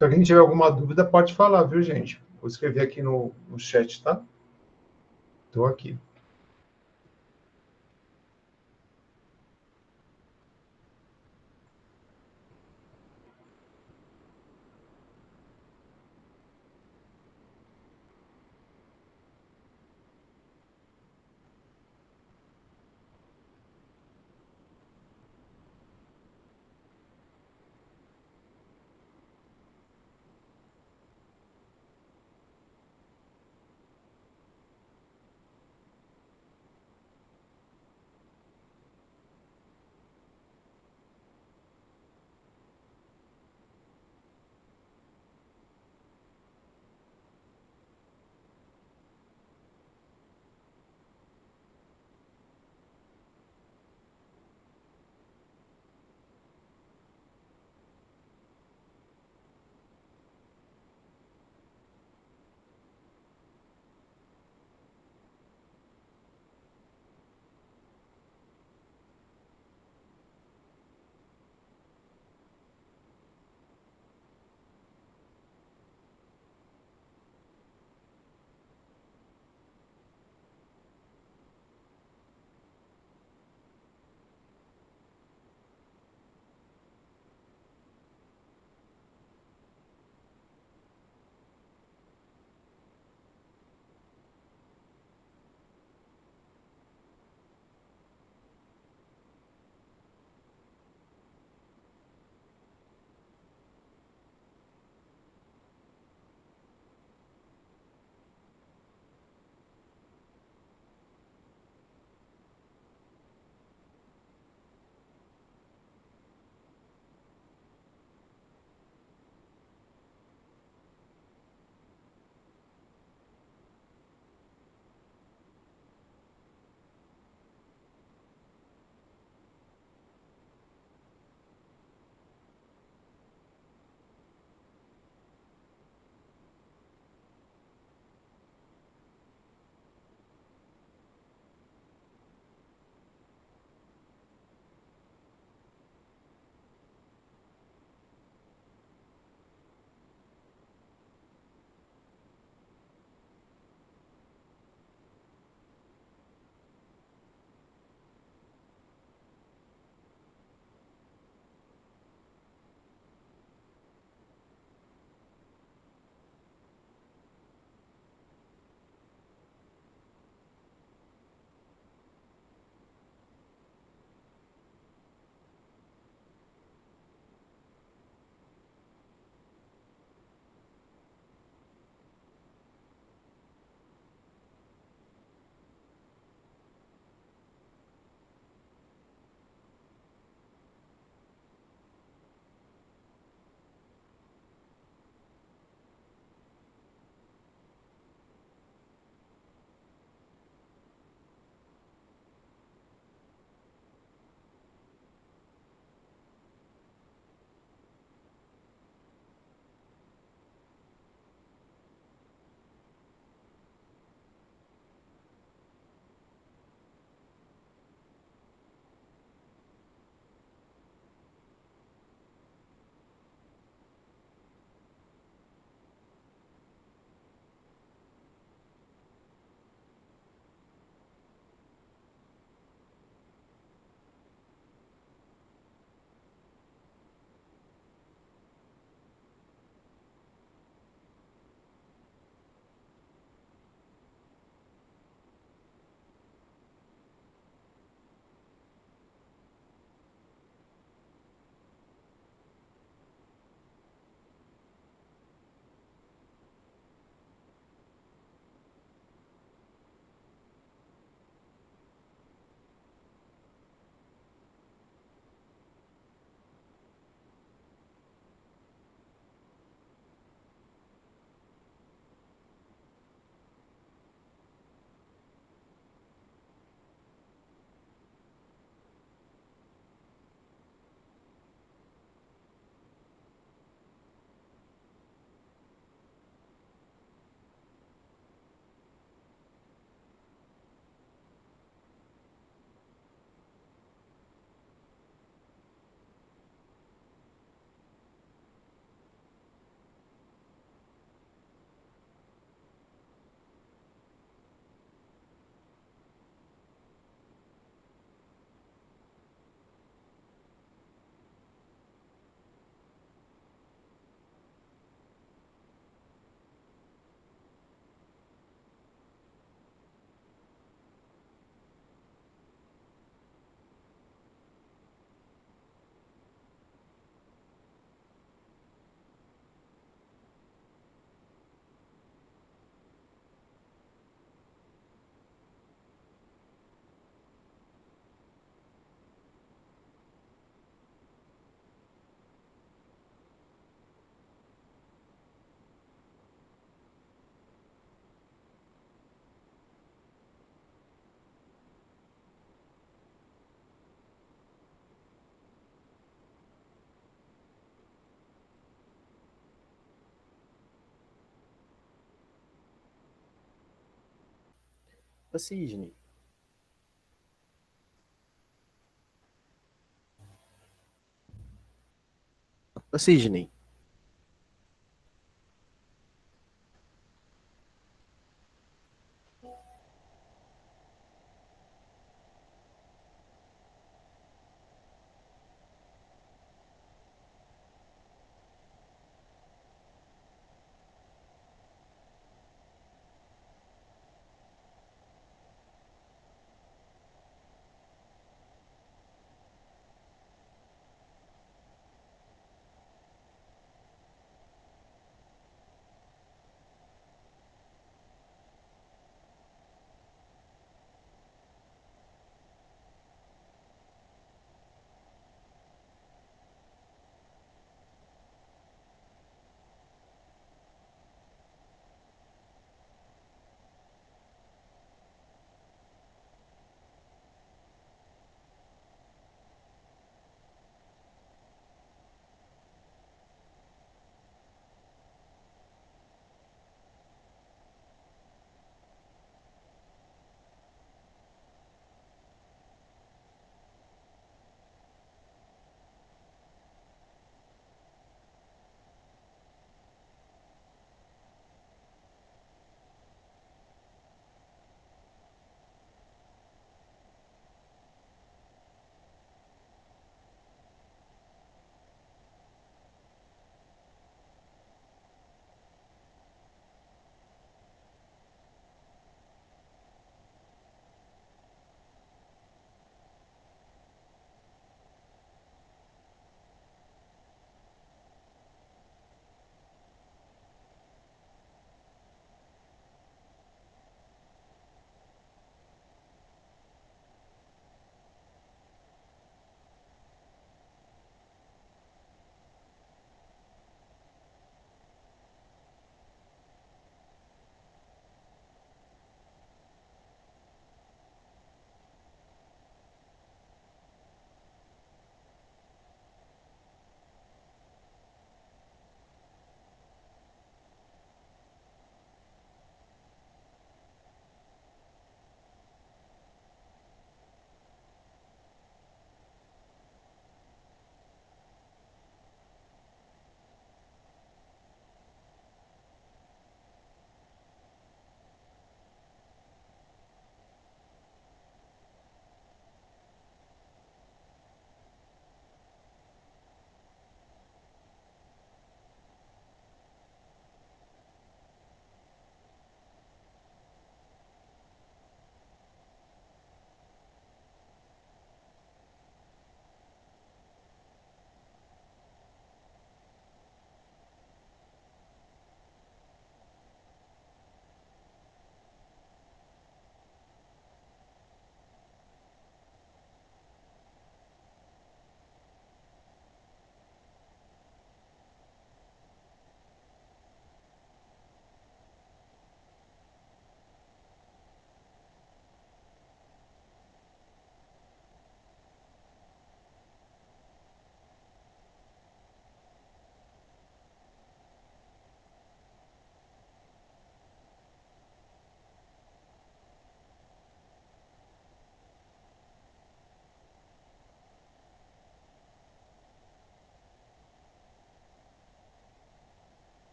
Se alguém tiver alguma dúvida, pode falar, viu, gente? Vou escrever aqui no chat, tá? Estou aqui. Ô, Sidney. Ô, Sidney.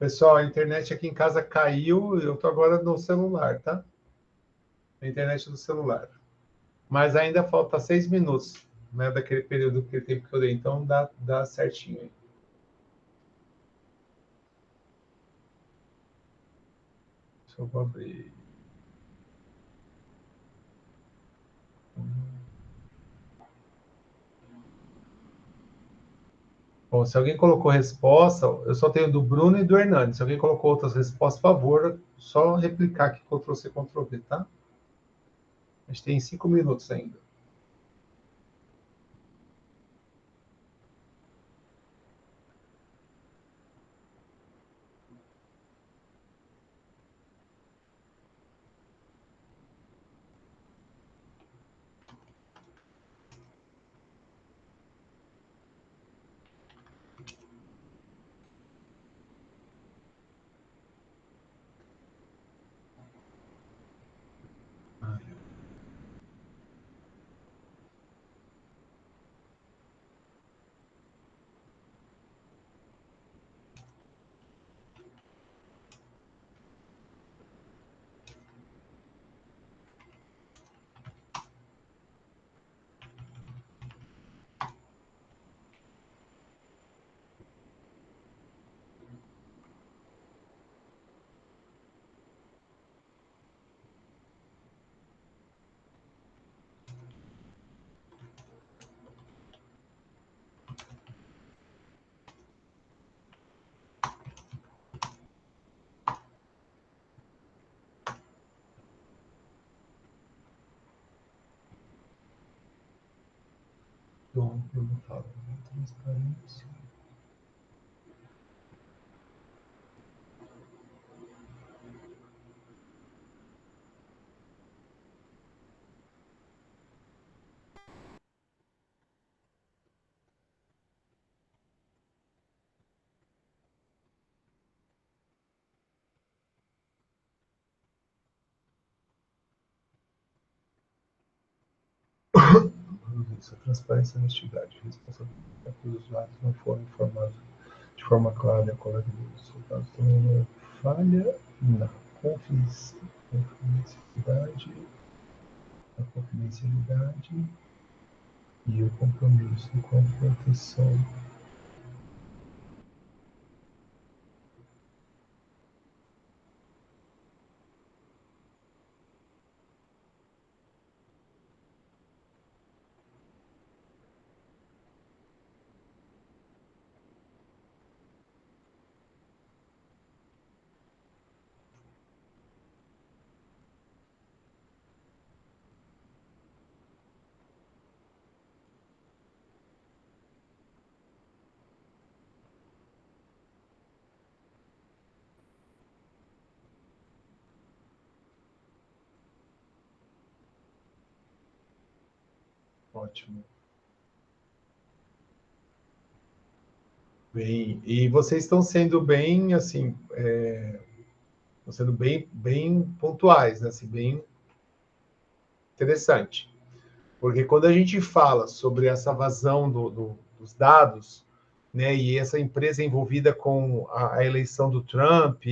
Pessoal, a internet aqui em casa caiu, eu tô agora no celular, tá? A internet do celular. Mas ainda falta 6 minutos, né, daquele período, daquele tempo que eu dei. Então, dá certinho aí. Deixa eu abrir. Bom, se alguém colocou resposta, eu só tenho do Bruno e do Hernani. Se alguém colocou outras respostas, por favor, só replicar aqui, Ctrl+C, Ctrl+V, tá? A gente tem 5 minutos ainda. Bom, eu não falo. Transparência. Isso, transparência e honestidade. Responsabilidade pelos usuários não foram informados de forma clara e a coleta dos resultados também não falha na confidencialidade, e o compromisso com a proteção. Ótimo. Bem, e vocês estão sendo bem, assim, estão sendo bem pontuais, né? Assim, bem interessante. Porque quando a gente fala sobre essa vazão dos dados, né, e essa empresa envolvida com a eleição do Trump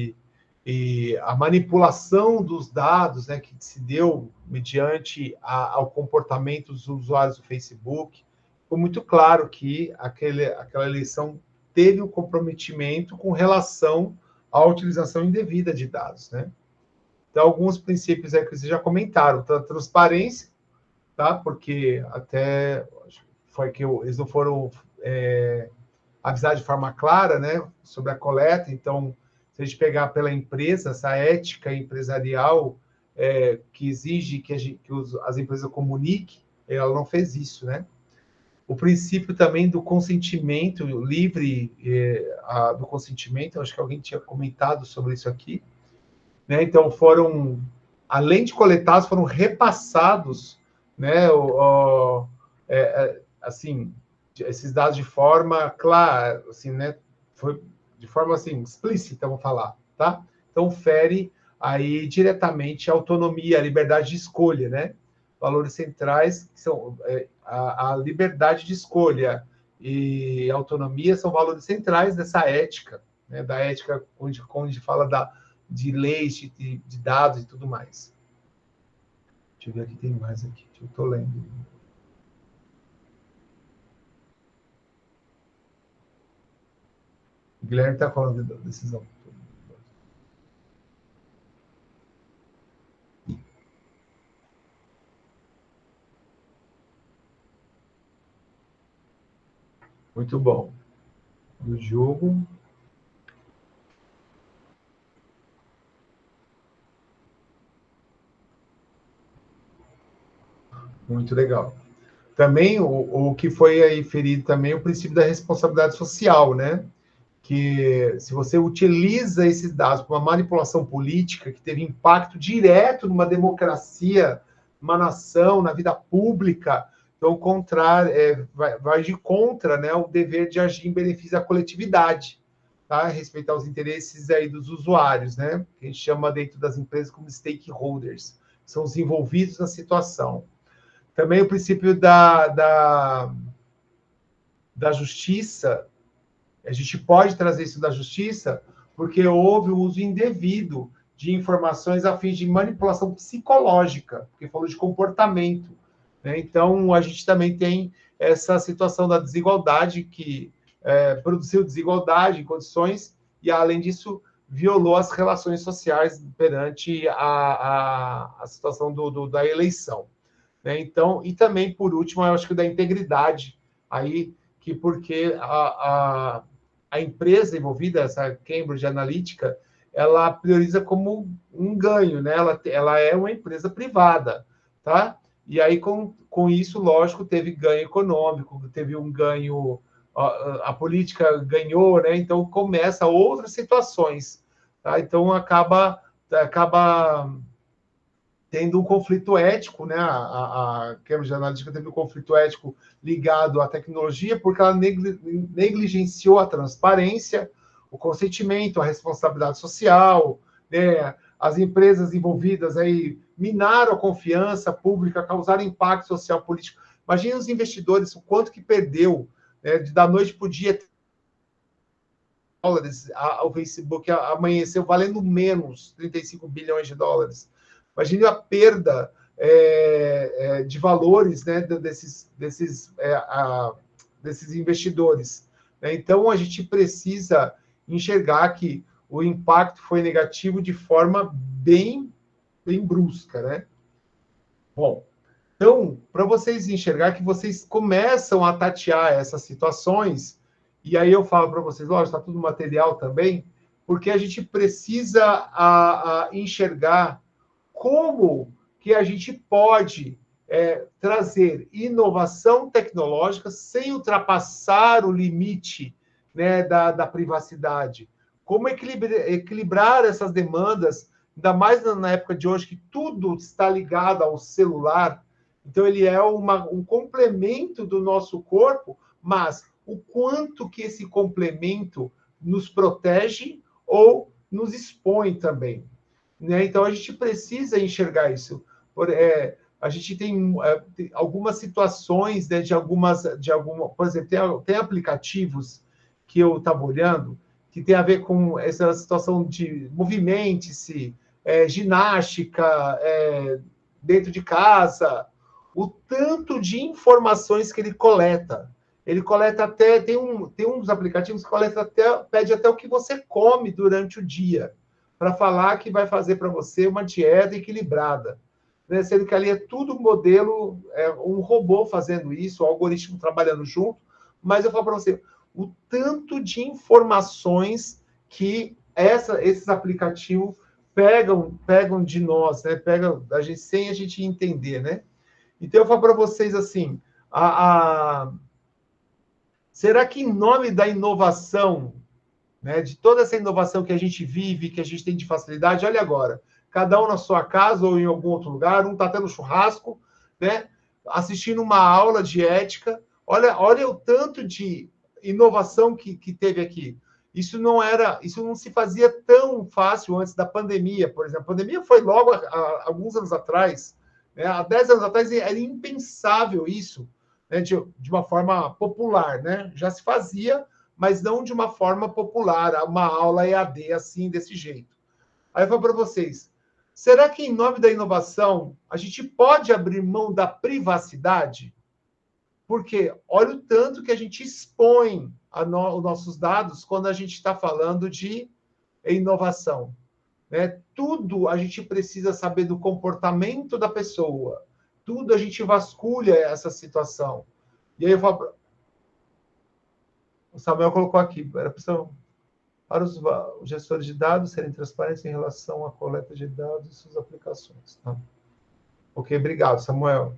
e a manipulação dos dados, né, que se deu mediante ao comportamento dos usuários do Facebook, ficou muito claro que aquela eleição teve um comprometimento com relação à utilização indevida de dados, né? Então, alguns princípios aí que vocês já comentaram, a transparência, tá? Porque até foi que eles não foram avisar de forma clara, né, sobre a coleta. Então, se a gente pegar pela empresa, essa ética empresarial que exige que as empresas comuniquem, ela não fez isso, né? O princípio também do consentimento livre, do consentimento, acho que alguém tinha comentado sobre isso aqui, né? Então, além de coletados, foram repassados, né, assim, esses dados de forma clara, assim, né, foi de forma assim explícita, vamos falar, tá? Então fere aí diretamente a autonomia, a liberdade de escolha, né? Valores centrais que são a liberdade de escolha e a autonomia são valores centrais dessa ética, né, da ética, onde fala de leis, de dados e tudo mais. Deixa eu ver aqui, tem mais aqui, eu estou lendo. O Guilherme está falando da decisão. Muito bom. O jogo. Muito legal. Também o que foi aí ferido também o princípio da responsabilidade social, né? Que se você utiliza esses dados para uma manipulação política que teve impacto direto numa democracia, numa nação, na vida pública, então contrário, vai de contra, né, o dever de agir em benefício da coletividade, tá? Respeitar os interesses aí dos usuários, né? Que a gente chama dentro das empresas como stakeholders, são os envolvidos na situação. Também o princípio da justiça. A gente pode trazer isso da justiça porque houve o uso indevido de informações a fim de manipulação psicológica, porque falou de comportamento, né? Então, a gente também tem essa situação da desigualdade, que produziu desigualdade em condições e, além disso, violou as relações sociais perante a situação da eleição, né? Então, e também, por último, eu acho que da integridade, aí, que porque a empresa envolvida, essa Cambridge Analytica, ela prioriza como um ganho, né? Ela é uma empresa privada, tá? E aí, com isso, lógico, teve ganho econômico, teve um ganho, a política ganhou, né? Então, começa outras situações, tá? Então, acaba tendo um conflito ético, né? A Cambridge Analytica teve um conflito ético ligado à tecnologia, porque ela negligenciou a transparência, o consentimento, a responsabilidade social, né? As empresas envolvidas aí minaram a confiança pública, causaram impacto social político. Imagina os investidores, o quanto que perdeu, né? Da noite para o dia, dólares, o Facebook amanheceu valendo menos 35 bilhões de dólares. Imagine a perda de valores, né, desses investidores, né? Então, a gente precisa enxergar que o impacto foi negativo de forma bem brusca, né? Bom, então, para vocês enxergar que vocês começam a tatear essas situações, e aí eu falo para vocês, lógico, está tudo material também, porque a gente precisa enxergar como que a gente pode trazer inovação tecnológica sem ultrapassar o limite, né, da privacidade. Como equilibrar essas demandas, ainda mais na época de hoje, que tudo está ligado ao celular. Então, ele é um complemento do nosso corpo, mas o quanto que esse complemento nos protege ou nos expõe também, né? Então, a gente precisa enxergar isso. A gente tem algumas situações, né, por exemplo, tem aplicativos que eu estava olhando que tem a ver com essa situação de movimente-se, ginástica, dentro de casa, o tanto de informações que ele coleta. Ele coleta até, tem um dos aplicativos que pede até o que você come durante o dia, para falar que vai fazer para você uma dieta equilibrada, né? Sendo que ali é tudo modelo, um robô fazendo isso, o algoritmo trabalhando junto, mas eu falo para você, o tanto de informações que esses aplicativos pegam de nós, né? Pegam a gente sem a gente entender, né? Então eu falo para vocês assim, será que em nome da inovação, né, de toda essa inovação que a gente vive, que a gente tem de facilidade, olha agora, cada um na sua casa ou em algum outro lugar, um está tendo churrasco, né, assistindo uma aula de ética, olha o tanto de inovação que teve aqui. Isso não se fazia tão fácil antes da pandemia, por exemplo. A pandemia foi logo há alguns anos atrás, né? Há 10 anos atrás era impensável isso, né, de uma forma popular, né? Já se fazia, mas não de uma forma popular, uma aula EAD assim, desse jeito. Aí eu falo para vocês, será que em nome da inovação a gente pode abrir mão da privacidade? Porque olha o tanto que a gente expõe os nossos dados quando a gente está falando de inovação. Né? Tudo a gente precisa saber do comportamento da pessoa. Tudo a gente vasculha essa situação. E aí eu falo... O Samuel colocou aqui, era para os gestores de dados serem transparentes em relação à coleta de dados e suas aplicações. Tá? Ok, obrigado, Samuel.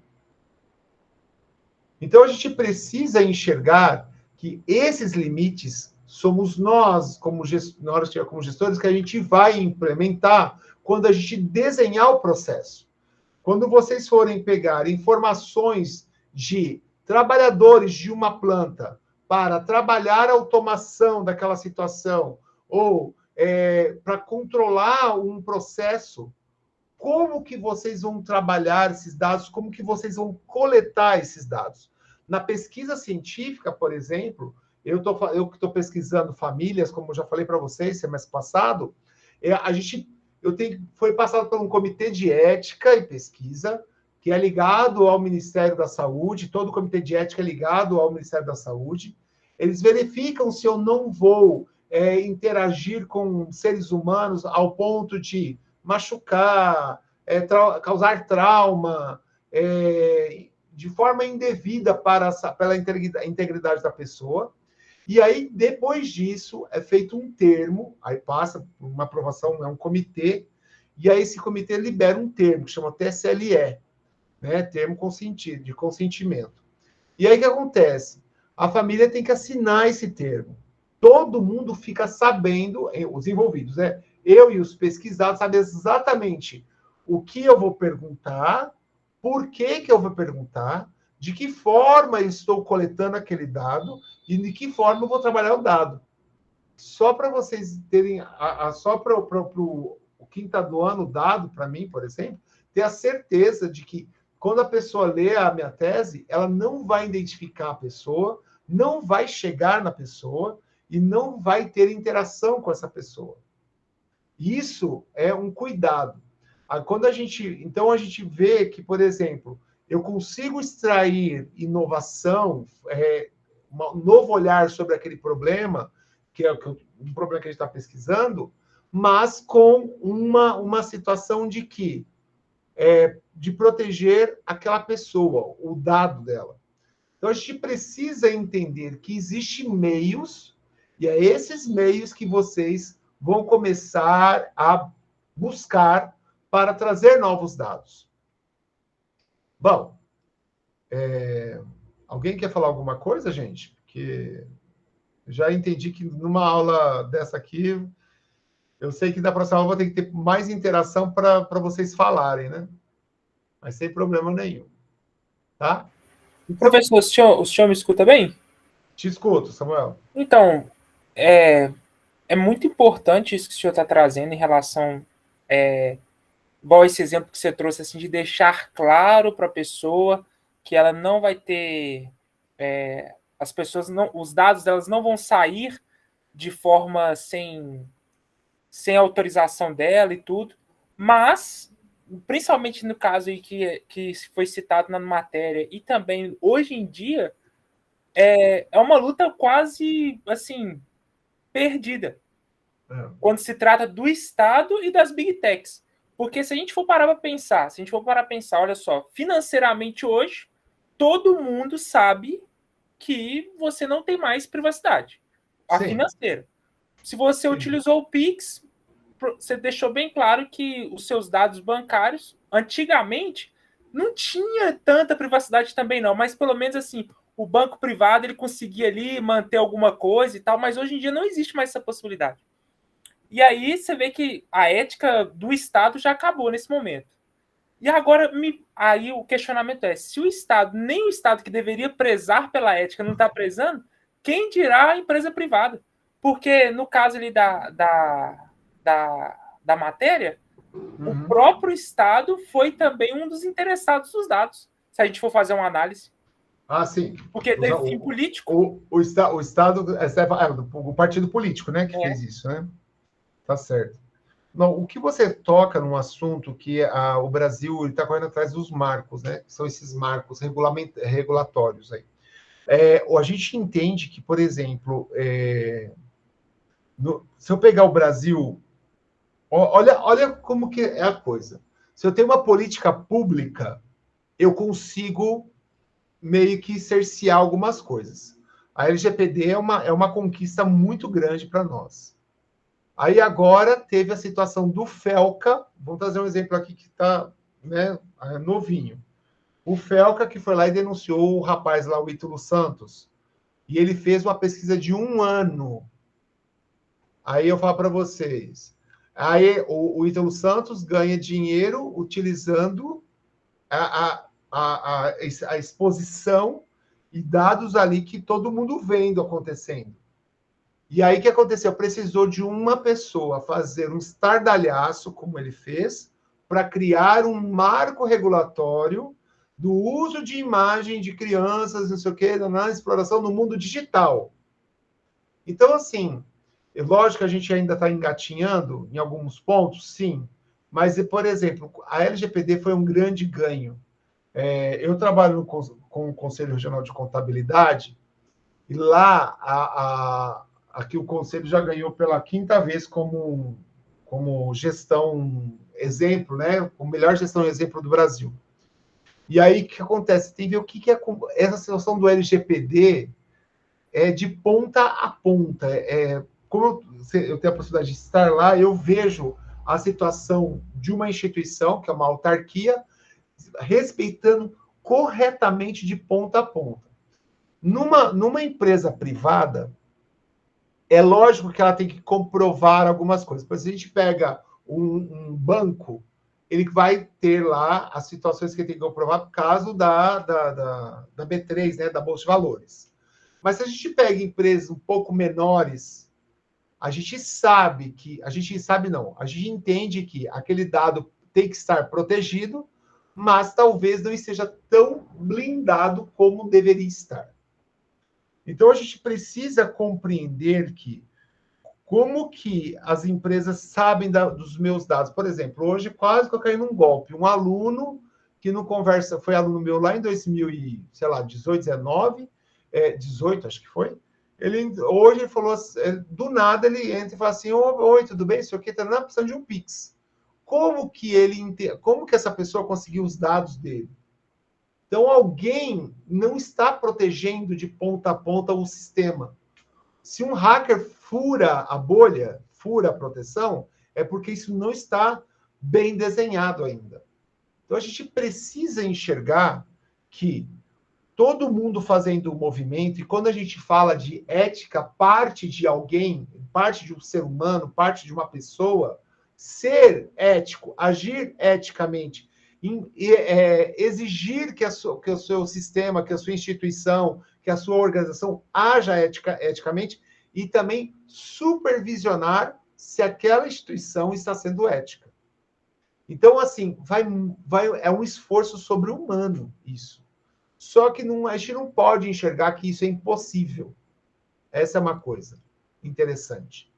Então, a gente precisa enxergar que esses limites somos nós, como gestores, que a gente vai implementar quando a gente desenhar o processo. Quando vocês forem pegar informações de trabalhadores de uma planta para trabalhar a automação daquela situação ou para controlar um processo, como que vocês vão trabalhar esses dados, como que vocês vão coletar esses dados. Na pesquisa científica, por exemplo, eu que estou pesquisando famílias, como eu já falei para vocês semestre passado, foi passado por um comitê de ética e pesquisa, que é ligado ao Ministério da Saúde, todo o comitê de ética é ligado ao Ministério da Saúde. Eles verificam se eu não vou interagir com seres humanos ao ponto de machucar, causar trauma, de forma indevida pela integridade da pessoa. E aí, depois disso, é feito um termo, aí passa por uma aprovação, é um comitê, e aí esse comitê libera um termo, que chama TSLE, né? Termo de consentimento. E aí o que acontece? A família tem que assinar esse termo. Todo mundo fica sabendo, os envolvidos, né? Eu e os pesquisados sabem exatamente o que eu vou perguntar, por que eu vou perguntar, de que forma eu estou coletando aquele dado e de que forma eu vou trabalhar o dado. Só para vocês terem, só para o quinta do ano dado, para mim, por exemplo, ter a certeza de que quando a pessoa lê a minha tese, ela não vai identificar a pessoa, não vai chegar na pessoa e não vai ter interação com essa pessoa. Isso é um cuidado. Então a gente vê que, por exemplo, eu consigo extrair inovação, um novo olhar sobre aquele problema, que é um problema que a gente está pesquisando, mas com uma situação de de proteger aquela pessoa, o dado dela. Então a gente precisa entender que existem meios, e é esses meios que vocês vão começar a buscar para trazer novos dados. Bom, alguém quer falar alguma coisa, gente? Porque já entendi que numa aula dessa aqui, eu sei que da próxima aula eu vou ter que ter mais interação para vocês falarem, né? Mas sem problema nenhum. Tá? Então, professor, o senhor me escuta bem? Te escuto, Samuel. Então, é muito importante isso que o senhor está trazendo em relação... igual esse exemplo que você trouxe, assim, de deixar claro para a pessoa que ela não vai ter... as pessoas não, os dados delas não vão sair de forma sem autorização dela e tudo, mas, principalmente no caso aí que foi citado na matéria, e também hoje em dia, é uma luta quase, assim, perdida. Quando se trata do Estado e das Big Techs. Porque se a gente for parar para pensar, olha só, financeiramente hoje, todo mundo sabe que você não tem mais privacidade. A financeira. Se você utilizou o Pix, você deixou bem claro que os seus dados bancários, antigamente, não tinha tanta privacidade também não, mas pelo menos assim, o banco privado ele conseguia ali manter alguma coisa e tal, mas hoje em dia não existe mais essa possibilidade. E aí você vê que a ética do Estado já acabou nesse momento. E agora, aí o questionamento é, se o Estado, nem o Estado que deveria prezar pela ética não está prezando, quem dirá a empresa privada? Porque no caso ali da matéria, o próprio Estado foi também um dos interessados dos dados, se a gente for fazer uma análise. Ah, sim. Porque teve fim político. O Estado, o partido político, né, que fez isso, né? Tá certo. Não, o que você toca num assunto que o Brasil está correndo atrás dos marcos, né? São esses marcos regulatórios aí. A gente entende que, por exemplo, se eu pegar o Brasil, olha como que é a coisa. Se eu tenho uma política pública, eu consigo meio que cercear algumas coisas. A LGPD é uma conquista muito grande para nós. Aí agora teve a situação do Felca, vamos trazer um exemplo aqui que está, né, novinho. O Felca que foi lá e denunciou o rapaz lá, o Ítalo Santos, e ele fez uma pesquisa de 1 ano. Aí eu falo para vocês, aí o Ítalo Santos ganha dinheiro utilizando a exposição e dados ali que todo mundo vendo acontecendo. E aí o que aconteceu? Precisou de uma pessoa fazer um estardalhaço, como ele fez, para criar um marco regulatório do uso de imagem de crianças, não sei o quê, na exploração no mundo digital. Então, assim, lógico que a gente ainda está engatinhando em alguns pontos, sim, mas, por exemplo, a LGPD foi um grande ganho. Eu trabalho com o Conselho Regional de Contabilidade, e lá aqui o Conselho já ganhou pela 5ª vez como gestão exemplo, né? O melhor gestão exemplo do Brasil. E aí, o que acontece? Tem que ver o que é essa situação do LGPD de ponta a ponta. Como eu tenho a possibilidade de estar lá, eu vejo a situação de uma instituição, que é uma autarquia, respeitando corretamente de ponta a ponta. Numa empresa privada, é lógico que ela tem que comprovar algumas coisas. Por exemplo, se a gente pega um banco, ele vai ter lá as situações que ele tem que comprovar por causa da B3, né, da Bolsa de Valores. Mas se a gente pega empresas um pouco menores, a gente entende que aquele dado tem que estar protegido, mas talvez não esteja tão blindado como deveria estar. Então, a gente precisa compreender como que as empresas sabem dos meus dados. Por exemplo, hoje quase que eu caí num golpe. Um aluno que não conversa, foi aluno meu lá em 2018, 19, 18, acho que foi. Hoje ele falou, do nada ele entra e fala assim, oi, tudo bem? Isso aqui está precisando de um Pix. Como que essa pessoa conseguiu os dados dele? Então, alguém não está protegendo de ponta a ponta o sistema. Se um hacker fura a bolha, fura a proteção, é porque isso não está bem desenhado ainda. Então, a gente precisa enxergar que todo mundo fazendo o movimento, e quando a gente fala de ética, parte de alguém, parte de um ser humano, parte de uma pessoa, ser ético, agir eticamente, exigir que o seu sistema, que a sua instituição, que a sua organização haja eticamente e também supervisionar se aquela instituição está sendo ética. Então, assim, é um esforço sobre-humano isso. Só que a gente não pode enxergar que isso é impossível. Essa é uma coisa interessante.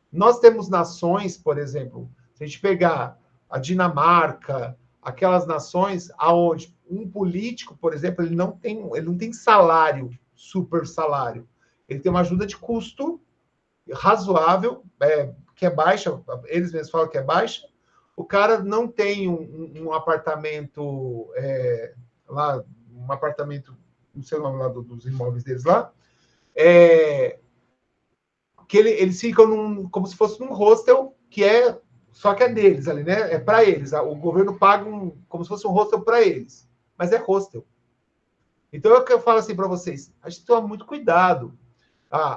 Nós temos nações, por exemplo, se a gente pegar a Dinamarca, aquelas nações aonde um político, por exemplo, ele não tem salário, super salário. Ele tem uma ajuda de custo razoável, que é baixa, eles mesmos falam que é baixa. O cara não tem um apartamento lá, um apartamento, não sei o nome lá dos imóveis deles lá, que eles ficam como se fosse num hostel, só que é deles ali, né? É para eles. O governo paga como se fosse um hostel para eles. Mas é hostel. Então é o que eu falo assim para vocês. A gente toma muito cuidado.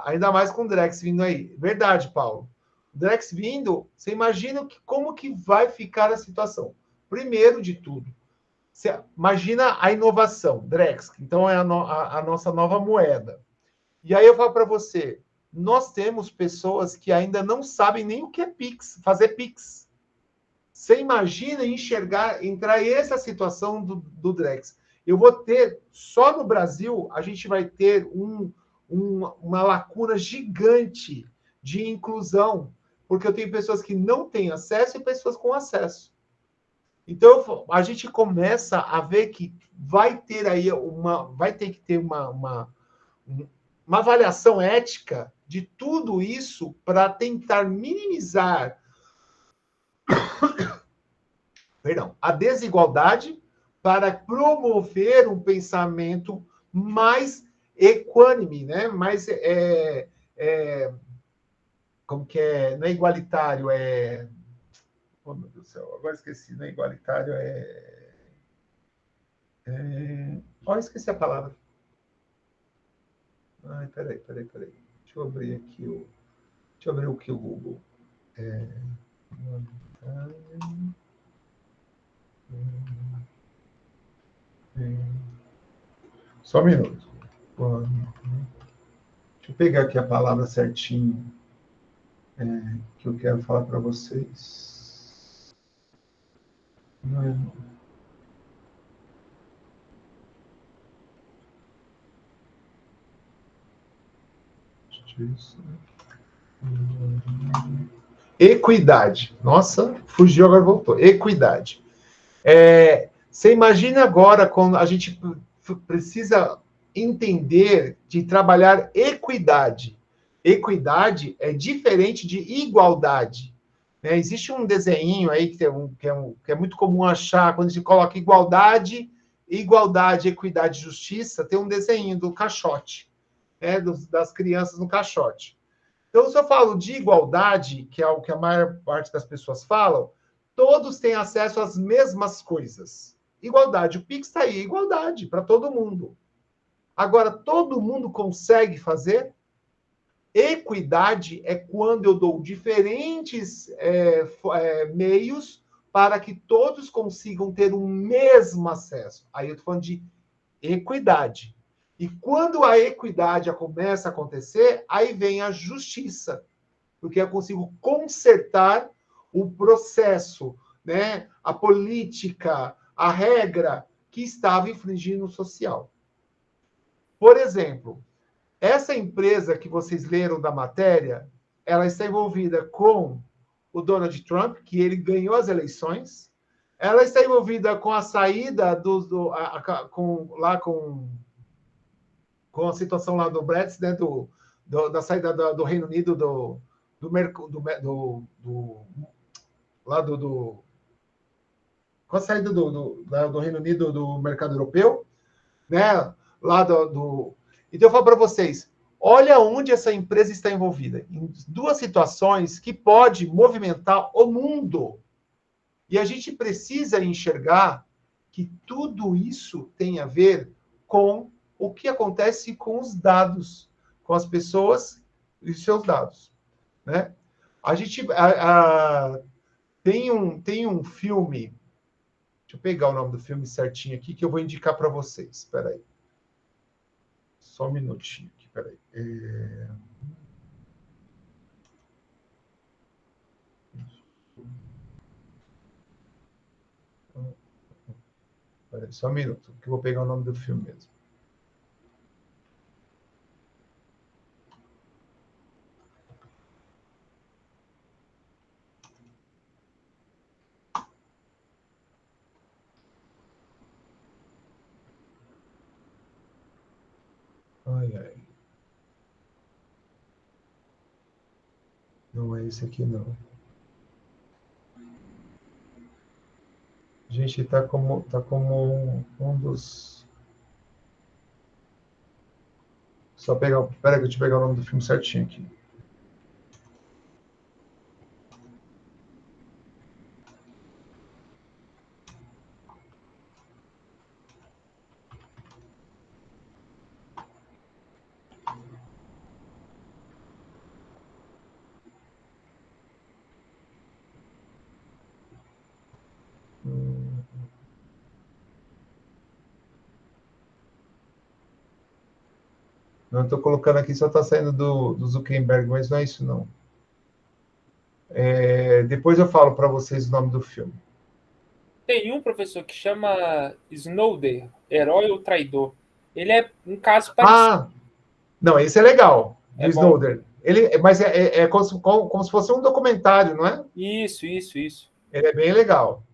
Ainda mais com o Drex vindo aí. Verdade, Paulo. O Drex vindo, você imagina como que vai ficar a situação. Primeiro de tudo, você imagina a inovação. Drex, então é a nossa nova moeda. E aí eu falo para você, nós temos pessoas que ainda não sabem nem o que é Pix, fazer Pix. Você imagina entrar essa situação do Drex. eu vou ter, só no Brasil, a gente vai ter uma lacuna gigante de inclusão, porque eu tenho pessoas que não têm acesso e pessoas com acesso. Então, a gente começa a ver que vai ter aí vai ter que ter uma avaliação ética de tudo isso para tentar minimizar a desigualdade, para promover um pensamento mais equânime, né? Mais como que é? Não é igualitário, oh, meu Deus do céu, agora esqueci, não é igualitário, esqueci a palavra. Ai, peraí. Deixa eu abrir aqui o Google. Só um minuto. Deixa eu pegar aqui a palavra certinho que eu quero falar para vocês. Equidade. Nossa, fugiu, agora voltou. Equidade. Você imagina agora quando a gente precisa entender de trabalhar equidade. Equidade é diferente de igualdade. Né? Existe um desenho aí que é muito comum achar, quando se coloca igualdade, equidade, justiça, tem um desenho do caixote, né? Das crianças no caixote. Então, se eu falo de igualdade, que é o que a maior parte das pessoas falam, todos têm acesso às mesmas coisas. Igualdade, o Pix está aí, igualdade para todo mundo. Agora, todo mundo consegue fazer? Equidade é quando eu dou diferentes meios para que todos consigam ter o mesmo acesso. Aí eu estou falando de equidade. E quando a equidade começa a acontecer, aí vem a justiça, porque eu consigo consertar o processo, né? A política, a regra que estava infringindo o social. Por exemplo, essa empresa que vocês leram da matéria, ela está envolvida com o Donald Trump, que ele ganhou as eleições. Ela está envolvida com a saída com a situação lá do Brexit, né, da saída do Reino Unido com a saída do Reino Unido do mercado europeu, né? Então eu falo para vocês, olha onde essa empresa está envolvida, em duas situações que pode movimentar o mundo. E a gente precisa enxergar que tudo isso tem a ver com o que acontece com os dados, com as pessoas e seus dados, né? A gente tem um filme, deixa eu pegar o nome do filme certinho aqui, que eu vou indicar para vocês. Espera aí. Só um minutinho aqui, espera aí. Só um minuto, que eu vou pegar o nome do filme mesmo. Ai. Não é esse aqui, não. Gente, tá como um dos... Só pegar... Espera que eu te pegar o nome do filme certinho aqui. Não estou colocando aqui, só está saindo do Zuckerberg, mas não é isso, não. Depois eu falo para vocês o nome do filme. Tem um professor que chama Snowden, Herói ou Traidor. Ele é um caso parecido. Não, esse é legal, do É bom. Snowden. Mas é como se fosse um documentário, não é? Isso. Ele é bem legal.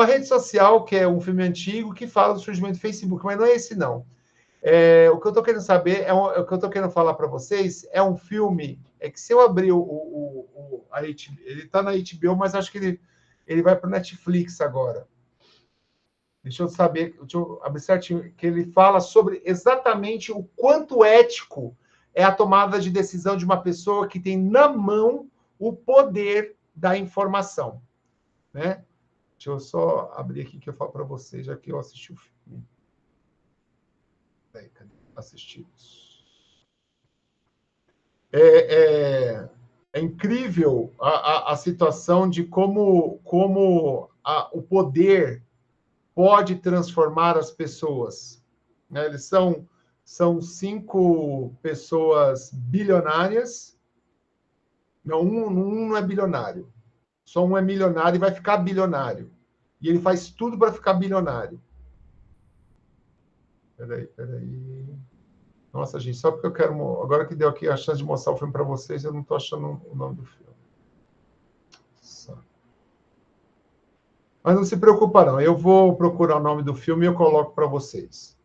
A Rede Social, que é um filme antigo que fala do surgimento do Facebook, mas não é esse, não. O que eu estou querendo saber, o que eu estou querendo falar para vocês, é um filme, que se eu abrir ele está na HBO, mas acho que ele vai para o Netflix agora. Deixa eu abrir certinho, que ele fala sobre exatamente o quanto ético é a tomada de decisão de uma pessoa que tem na mão o poder da informação, né? Deixa eu só abrir aqui que eu falo para vocês, já que eu assisti o filme. Assistidos. É incrível a situação de como o poder pode transformar as pessoas. Né? Eles são 5 pessoas bilionárias. Não, um não é bilionário. Só um é milionário e vai ficar bilionário. E ele faz tudo para ficar bilionário. Peraí. Nossa, gente, só porque eu quero... Agora que deu aqui a chance de mostrar o filme para vocês, eu não estou achando o nome do filme. Mas não se preocupa, não. Eu vou procurar o nome do filme e eu coloco para vocês.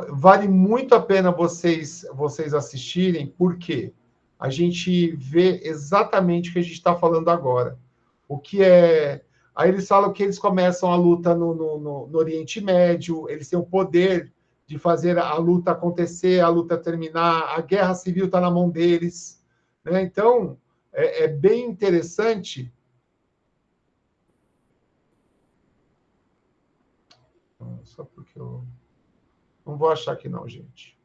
Vale muito a pena vocês assistirem, porque a gente vê exatamente o que a gente está falando agora. O que é... Aí eles falam que eles começam a luta no Oriente Médio, eles têm o poder de fazer a luta acontecer, a luta terminar, a guerra civil está na mão deles. Né? Então, é bem interessante. Só porque eu não vou achar aqui não, gente.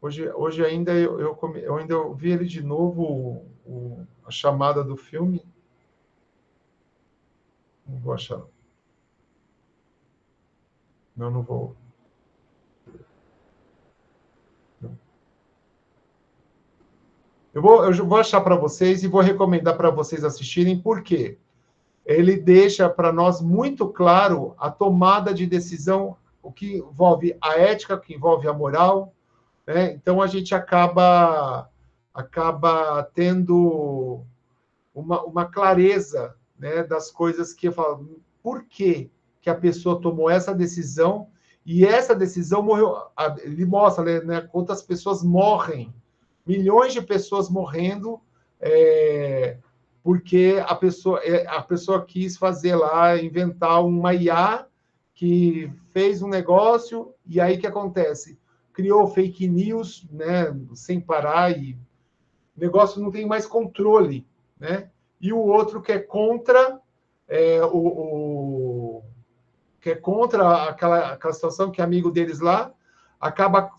Hoje ainda eu ainda vi ele de novo, a chamada do filme. Não vou achar. Não vou. Não. Eu vou achar para vocês e vou recomendar para vocês assistirem, por quê? Ele deixa para nós muito claro a tomada de decisão, o que envolve a ética, o que envolve a moral, né? Então a gente acaba tendo uma clareza, né, das coisas que eu falo, por que a pessoa tomou essa decisão, e essa decisão morreu. Ele mostra, né, quantas pessoas morrem, milhões de pessoas morrendo, porque a pessoa quis fazer lá, inventar uma IA que fez um negócio, e aí o que acontece? Criou fake news, né, sem parar, e o negócio não tem mais controle, né? E o outro que é contra que é contra aquela situação, que é amigo deles lá, acaba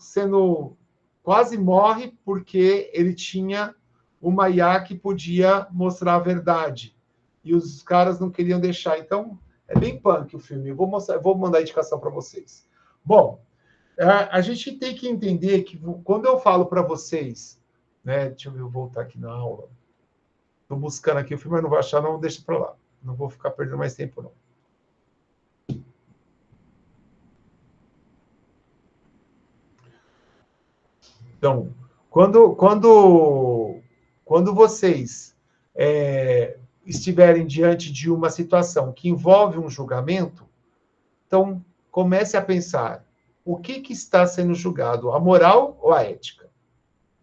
quase morre porque ele tinha uma IA que podia mostrar a verdade. E os caras não queriam deixar. Então, é bem punk o filme. Eu vou mandar a indicação para vocês. Bom, a gente tem que entender que quando eu falo para vocês, né? Deixa eu voltar aqui na aula. Estou buscando aqui o filme, mas não vou achar, não, deixa para lá. Não vou ficar perdendo mais tempo, não. Então, quando vocês estiverem diante de uma situação que envolve um julgamento, então comece a pensar, o que está sendo julgado, a moral ou a ética?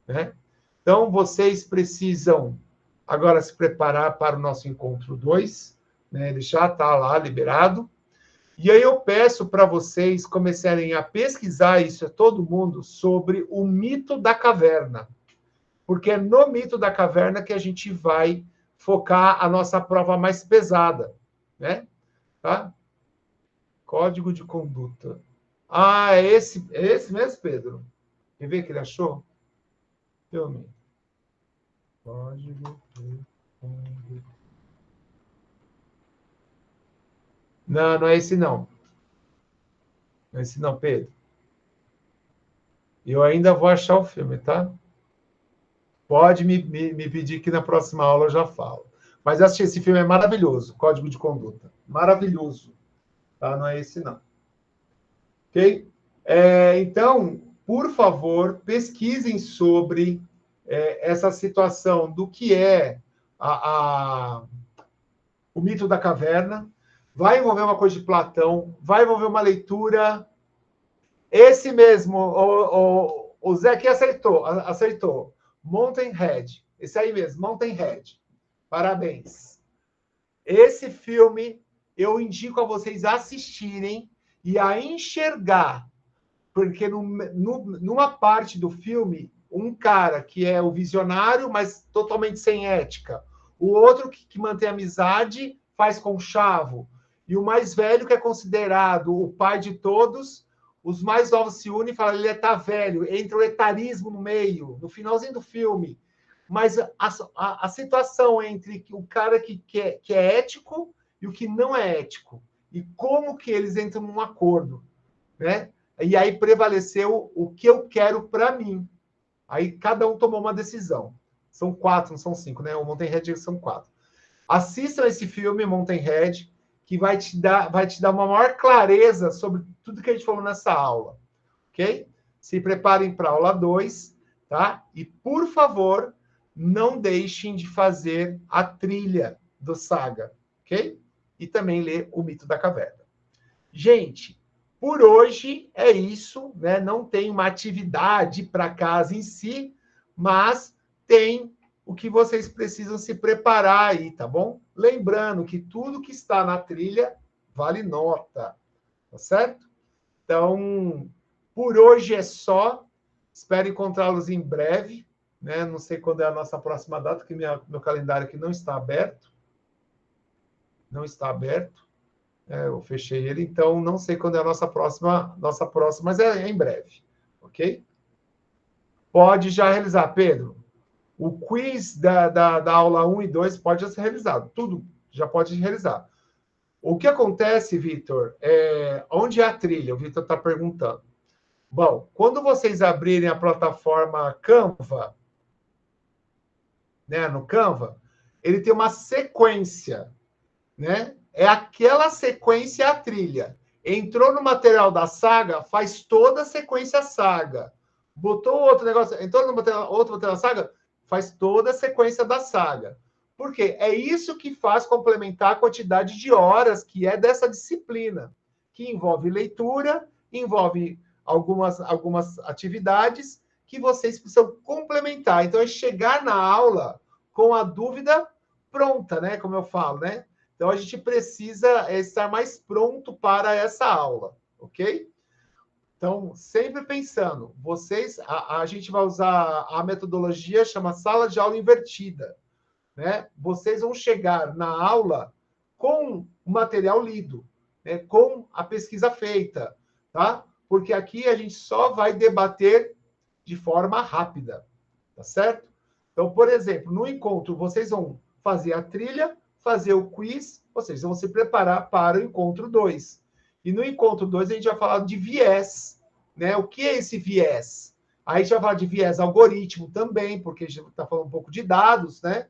Né? Então, vocês precisam agora se preparar para o nosso encontro 2, né? Ele já está lá liberado. E aí eu peço para vocês começarem a pesquisar, isso é todo mundo, sobre o mito da caverna. Porque é no mito da caverna que a gente vai focar a nossa prova mais pesada. Né? Tá? Código de conduta. Ah, é esse mesmo, Pedro? Quer ver o que ele achou? Filme. Código de conduta. Não é esse não. Não é esse não, Pedro. Eu ainda vou achar o filme, tá? Pode me pedir que na próxima aula eu já falo. Mas eu assisti, esse filme é maravilhoso, Código de Conduta. Maravilhoso. Tá? Não é esse, não. Ok? Então, por favor, pesquisem sobre essa situação do que é o mito da caverna. Vai envolver uma coisa de Platão, vai envolver uma leitura. Esse mesmo, o Zé que acertou. Mountain Head. Esse aí mesmo, Mountain Head. Parabéns. Esse filme eu indico a vocês assistirem e a enxergar, porque numa parte do filme, um cara que é o visionário, mas totalmente sem ética, o outro que mantém amizade, faz conchavo, e o mais velho, que é considerado o pai de todos, os mais novos se unem e falam, ele tá velho, entra o etarismo no meio, no finalzinho do filme. Mas a situação entre o cara que é ético e o que não é ético, e como que eles entram num acordo, né? E aí prevaleceu o que eu quero para mim. Aí cada um tomou uma decisão. São 4, não são 5, né? O Mountain Head são 4. Assistam esse filme, Mountain Head, que vai te dar uma maior clareza sobre tudo que a gente falou nessa aula. Ok? Se preparem para a aula 2, tá? E, por favor, não deixem de fazer a trilha do Saga, ok? E também ler O Mito da Caverna. Gente, por hoje é isso, né? Não tem uma atividade para casa em si, mas tem o que vocês precisam se preparar aí, tá bom? Lembrando que tudo que está na trilha vale nota, tá certo? Então, por hoje é só. Espero encontrá-los em breve, né? Não sei quando é a nossa próxima data, que meu calendário aqui não está aberto. Não está aberto. Eu fechei ele, então não sei quando é a nossa próxima, mas é em breve, ok? Pode já realizar, Pedro. O quiz da aula 1 e 2 pode ser realizado. Tudo já pode realizar. O que acontece, Vitor, onde é a trilha? O Vitor está perguntando. Bom, quando vocês abrirem a plataforma Canva, né, no Canva, ele tem uma sequência, né? É aquela sequência a trilha. Entrou no material da saga, faz toda a sequência saga. Botou outro negócio, entrou no outro material da saga, faz toda a sequência da saga. Por quê? É isso que faz complementar a quantidade de horas que é dessa disciplina, que envolve leitura, envolve algumas atividades que vocês precisam complementar. Então, é chegar na aula com a dúvida pronta, né? Como eu falo, né? Então, a gente precisa estar mais pronto para essa aula, ok? Então, sempre pensando, a gente vai usar a metodologia, chama sala de aula invertida, né? Vocês vão chegar na aula com o material lido, né? Com a pesquisa feita, tá? Porque aqui a gente só vai debater de forma rápida, tá certo? Então, por exemplo, no encontro, vocês vão fazer a trilha, fazer o quiz, vocês vão se preparar para o encontro 2. E no encontro 2 a gente vai falar de viés, né? O que é esse viés? Aí a gente vai falar de viés algoritmo também, porque a gente está falando um pouco de dados, né?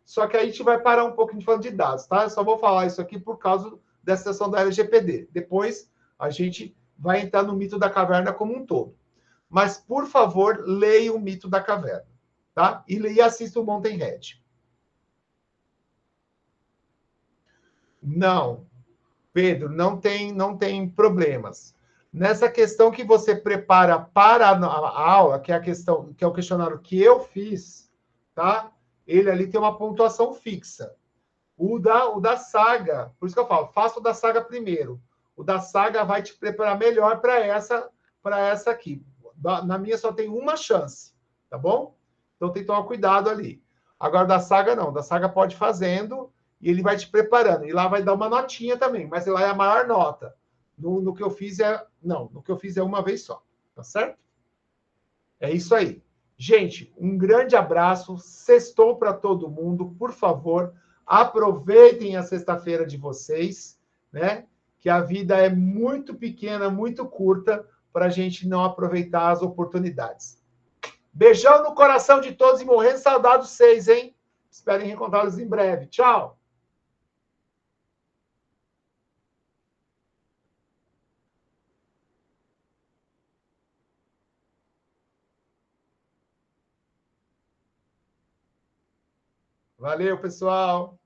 Só que aí a gente vai parar um pouco de falando de dados, tá? Eu só vou falar isso aqui por causa dessa sessão da LGPD. Depois a gente vai entrar no mito da caverna como um todo. Mas, por favor, leia o mito da caverna, tá? E assista o Mountain Head. Não, Pedro, não tem problemas. Nessa questão que você prepara para a aula, que é a questão, que é o questionário que eu fiz, tá? Ele ali tem uma pontuação fixa. O da saga, por isso que eu falo, faça o da saga primeiro. O da saga vai te preparar melhor para essa aqui. Na minha só tem uma chance, tá bom? Então tem que tomar cuidado ali. Agora da saga não, da saga pode ir fazendo e ele vai te preparando. E lá vai dar uma notinha também, mas lá é a maior nota. No que eu fiz no que eu fiz é uma vez só, tá certo? É isso aí. Gente, um grande abraço, sextou para todo mundo, por favor, aproveitem a sexta-feira de vocês, né? Que a vida é muito pequena, muito curta, para a gente não aproveitar as oportunidades. Beijão no coração de todos e morrendo saudade de vocês, hein? Espero reencontrá-los em breve. Tchau! Valeu, pessoal!